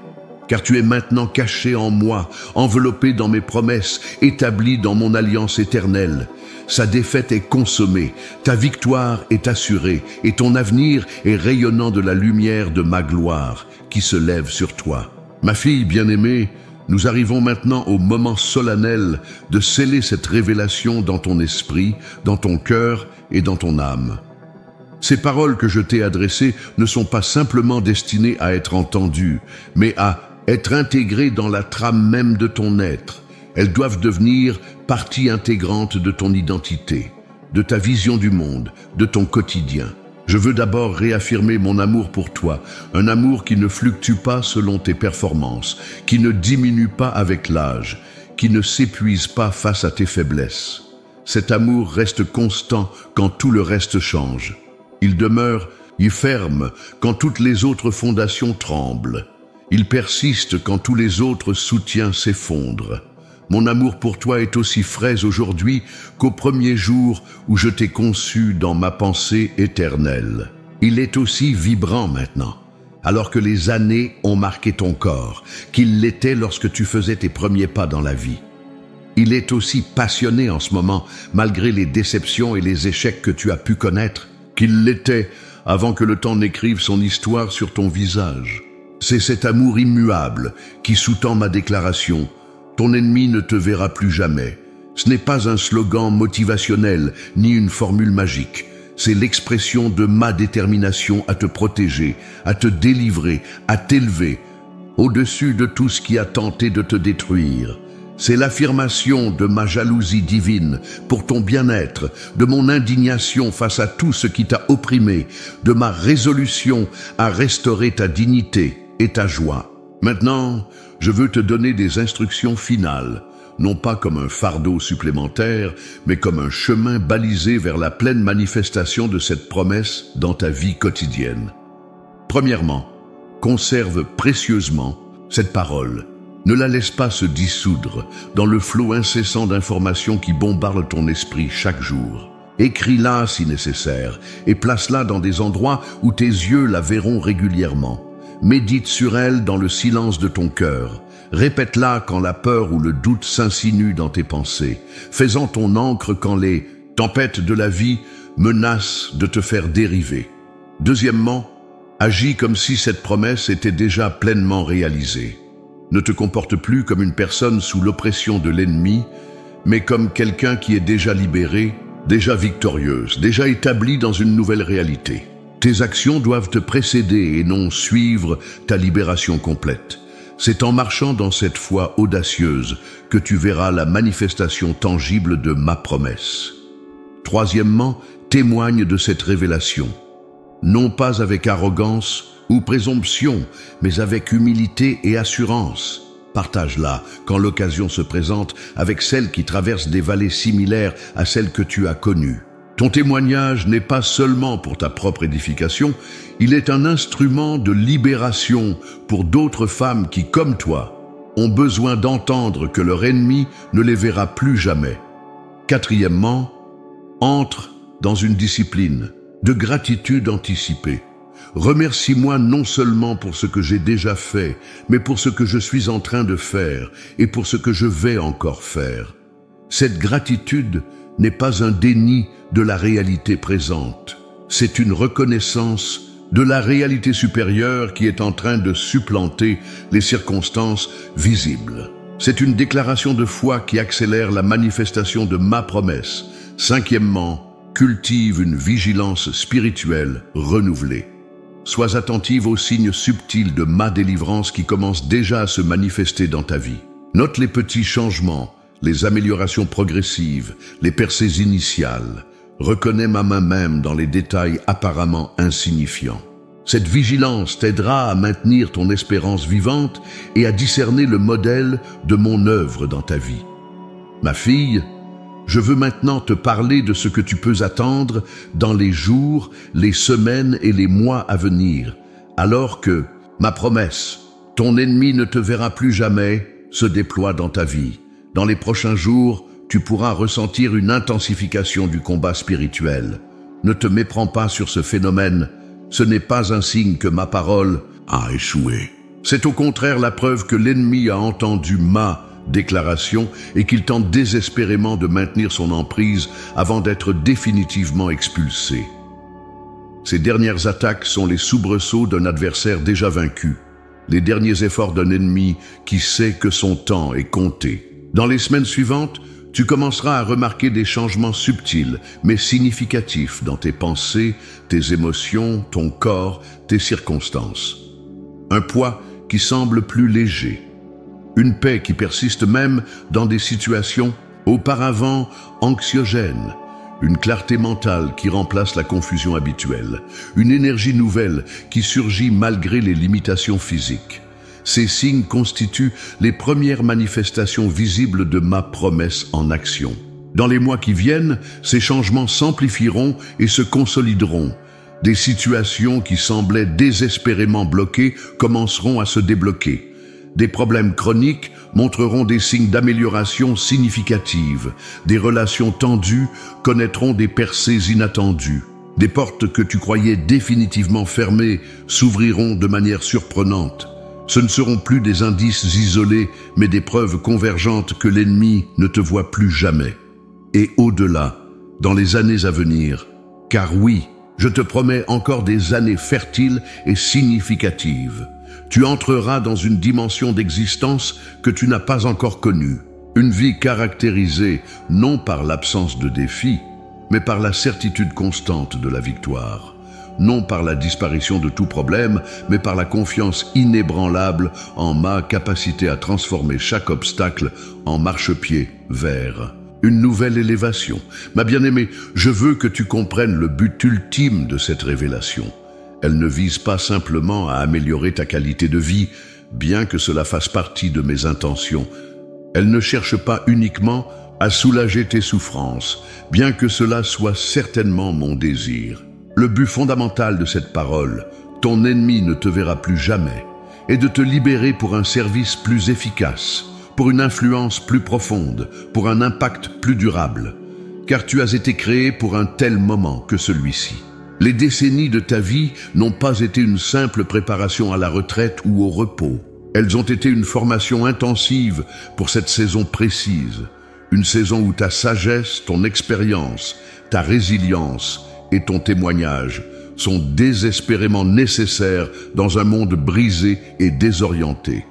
car tu es maintenant caché en moi, enveloppé dans mes promesses, établi dans mon alliance éternelle. Sa défaite est consommée, ta victoire est assurée, et ton avenir est rayonnant de la lumière de ma gloire qui se lève sur toi. Ma fille bien-aimée, nous arrivons maintenant au moment solennel de sceller cette révélation dans ton esprit, dans ton cœur et dans ton âme. Ces paroles que je t'ai adressées ne sont pas simplement destinées à être entendues, mais à être intégrées dans la trame même de ton être. Elles doivent devenir partie intégrante de ton identité, de ta vision du monde, de ton quotidien. Je veux d'abord réaffirmer mon amour pour toi, un amour qui ne fluctue pas selon tes performances, qui ne diminue pas avec l'âge, qui ne s'épuise pas face à tes faiblesses. Cet amour reste constant quand tout le reste change. Il demeure ferme quand toutes les autres fondations tremblent. Il persiste quand tous les autres soutiens s'effondrent. Mon amour pour toi est aussi frais aujourd'hui qu'au premier jour où je t'ai conçu dans ma pensée éternelle. Il est aussi vibrant maintenant, alors que les années ont marqué ton corps, qu'il l'était lorsque tu faisais tes premiers pas dans la vie. Il est aussi passionné en ce moment, malgré les déceptions et les échecs que tu as pu connaître, qu'il l'était avant que le temps n'écrive son histoire sur ton visage. C'est cet amour immuable qui sous-tend ma déclaration. Ton ennemi ne te verra plus jamais. Ce n'est pas un slogan motivationnel ni une formule magique. C'est l'expression de ma détermination à te protéger, à te délivrer, à t'élever, au-dessus de tout ce qui a tenté de te détruire. C'est l'affirmation de ma jalousie divine pour ton bien-être, de mon indignation face à tout ce qui t'a opprimé, de ma résolution à restaurer ta dignité et ta joie. Maintenant, je veux te donner des instructions finales, non pas comme un fardeau supplémentaire, mais comme un chemin balisé vers la pleine manifestation de cette promesse dans ta vie quotidienne. Premièrement, conserve précieusement cette parole. Ne la laisse pas se dissoudre dans le flot incessant d'informations qui bombardent ton esprit chaque jour. Écris-la si nécessaire et place-la dans des endroits où tes yeux la verront régulièrement. Médite sur elle dans le silence de ton cœur. Répète-la quand la peur ou le doute s'insinuent dans tes pensées, faisant ton encre quand les tempêtes de la vie menacent de te faire dériver. Deuxièmement, agis comme si cette promesse était déjà pleinement réalisée. Ne te comporte plus comme une personne sous l'oppression de l'ennemi, mais comme quelqu'un qui est déjà libéré, déjà victorieuse, déjà établie dans une nouvelle réalité. Tes actions doivent te précéder et non suivre ta libération complète. C'est en marchant dans cette foi audacieuse que tu verras la manifestation tangible de ma promesse. Troisièmement, témoigne de cette révélation. Non pas avec arrogance ou présomption, mais avec humilité et assurance. Partage-la quand l'occasion se présente avec celles qui traversent des vallées similaires à celles que tu as connues. Ton témoignage n'est pas seulement pour ta propre édification, il est un instrument de libération pour d'autres femmes qui, comme toi, ont besoin d'entendre que leur ennemi ne les verra plus jamais. Quatrièmement, entre dans une discipline de gratitude anticipée. Remercie-moi non seulement pour ce que j'ai déjà fait, mais pour ce que je suis en train de faire et pour ce que je vais encore faire. Cette gratitude n'est pas un déni de la réalité présente. C'est une reconnaissance de la réalité supérieure qui est en train de supplanter les circonstances visibles. C'est une déclaration de foi qui accélère la manifestation de ma promesse. Cinquièmement, cultive une vigilance spirituelle renouvelée. Sois attentive aux signes subtils de ma délivrance qui commencent déjà à se manifester dans ta vie. Note les petits changements, les améliorations progressives, les percées initiales. Reconnais ma main même dans les détails apparemment insignifiants. Cette vigilance t'aidera à maintenir ton espérance vivante et à discerner le modèle de mon œuvre dans ta vie. Ma fille, je veux maintenant te parler de ce que tu peux attendre dans les jours, les semaines et les mois à venir, alors que ma promesse, ton ennemi ne te verra plus jamais, se déploie dans ta vie. Dans les prochains jours, tu pourras ressentir une intensification du combat spirituel. Ne te méprends pas sur ce phénomène. Ce n'est pas un signe que ma parole a échoué. C'est au contraire la preuve que l'ennemi a entendu ma déclaration et qu'il tente désespérément de maintenir son emprise avant d'être définitivement expulsé. Ces dernières attaques sont les soubresauts d'un adversaire déjà vaincu, les derniers efforts d'un ennemi qui sait que son temps est compté. Dans les semaines suivantes, tu commenceras à remarquer des changements subtils mais significatifs dans tes pensées, tes émotions, ton corps, tes circonstances. Un poids qui semble plus léger. Une paix qui persiste même dans des situations auparavant anxiogènes. Une clarté mentale qui remplace la confusion habituelle. Une énergie nouvelle qui surgit malgré les limitations physiques. Ces signes constituent les premières manifestations visibles de ma promesse en action. Dans les mois qui viennent, ces changements s'amplifieront et se consolideront. Des situations qui semblaient désespérément bloquées commenceront à se débloquer. Des problèmes chroniques montreront des signes d'amélioration significative. Des relations tendues connaîtront des percées inattendues. Des portes que tu croyais définitivement fermées s'ouvriront de manière surprenante. Ce ne seront plus des indices isolés, mais des preuves convergentes que l'ennemi ne te voit plus jamais. Et au-delà, dans les années à venir, car oui, je te promets encore des années fertiles et significatives. Tu entreras dans une dimension d'existence que tu n'as pas encore connue. Une vie caractérisée non par l'absence de défis, mais par la certitude constante de la victoire. Non par la disparition de tout problème, mais par la confiance inébranlable en ma capacité à transformer chaque obstacle en marchepied vers une nouvelle élévation. Ma bien-aimée, je veux que tu comprennes le but ultime de cette révélation. Elle ne vise pas simplement à améliorer ta qualité de vie, bien que cela fasse partie de mes intentions. Elle ne cherche pas uniquement à soulager tes souffrances, bien que cela soit certainement mon désir. Le but fondamental de cette parole, ton ennemi ne te verra plus jamais, est de te libérer pour un service plus efficace, pour une influence plus profonde, pour un impact plus durable, car tu as été créé pour un tel moment que celui-ci. Les décennies de ta vie n'ont pas été une simple préparation à la retraite ou au repos. Elles ont été une formation intensive pour cette saison précise. Une saison où ta sagesse, ton expérience, ta résilience et ton témoignage sont désespérément nécessaires dans un monde brisé et désorienté.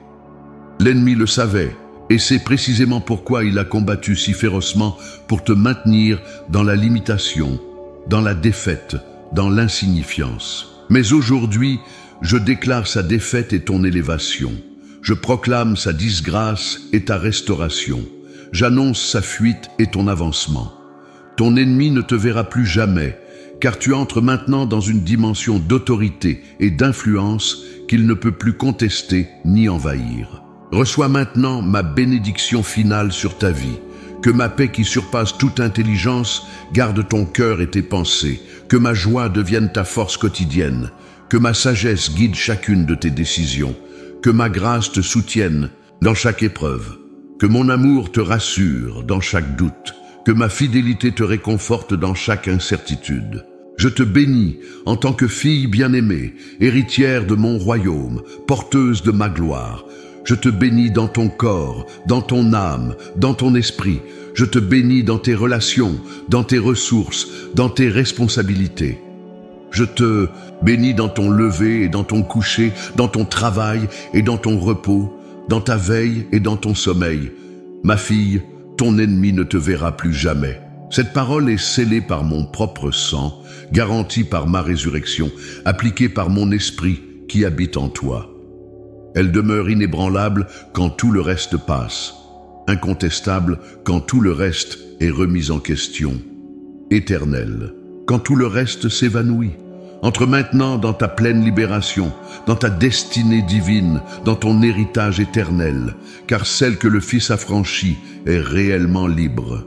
L'ennemi le savait, et c'est précisément pourquoi il a combattu si férocement pour te maintenir dans la limitation, dans la défaite, dans l'insignifiance. Mais aujourd'hui, je déclare sa défaite et ton élévation. Je proclame sa disgrâce et ta restauration. J'annonce sa fuite et ton avancement. Ton ennemi ne te verra plus jamais, car tu entres maintenant dans une dimension d'autorité et d'influence qu'il ne peut plus contester ni envahir. Reçois maintenant ma bénédiction finale sur ta vie. Que ma paix qui surpasse toute intelligence garde ton cœur et tes pensées. Que ma joie devienne ta force quotidienne. Que ma sagesse guide chacune de tes décisions. Que ma grâce te soutienne dans chaque épreuve. Que mon amour te rassure dans chaque doute. Que ma fidélité te réconforte dans chaque incertitude. Je te bénis en tant que fille bien-aimée, héritière de mon royaume, porteuse de ma gloire. Je te bénis dans ton corps, dans ton âme, dans ton esprit. Je te bénis dans tes relations, dans tes ressources, dans tes responsabilités. Je te bénis dans ton lever et dans ton coucher, dans ton travail et dans ton repos, dans ta veille et dans ton sommeil. Ma fille, ton ennemi ne te verra plus jamais. Cette parole est scellée par mon propre sang, garantie par ma résurrection, appliquée par mon esprit qui habite en toi. Elle demeure inébranlable quand tout le reste passe, incontestable quand tout le reste est remis en question, éternelle quand tout le reste s'évanouit. Entre maintenant dans ta pleine libération, dans ta destinée divine, dans ton héritage éternel, car celle que le Fils a franchie est réellement libre.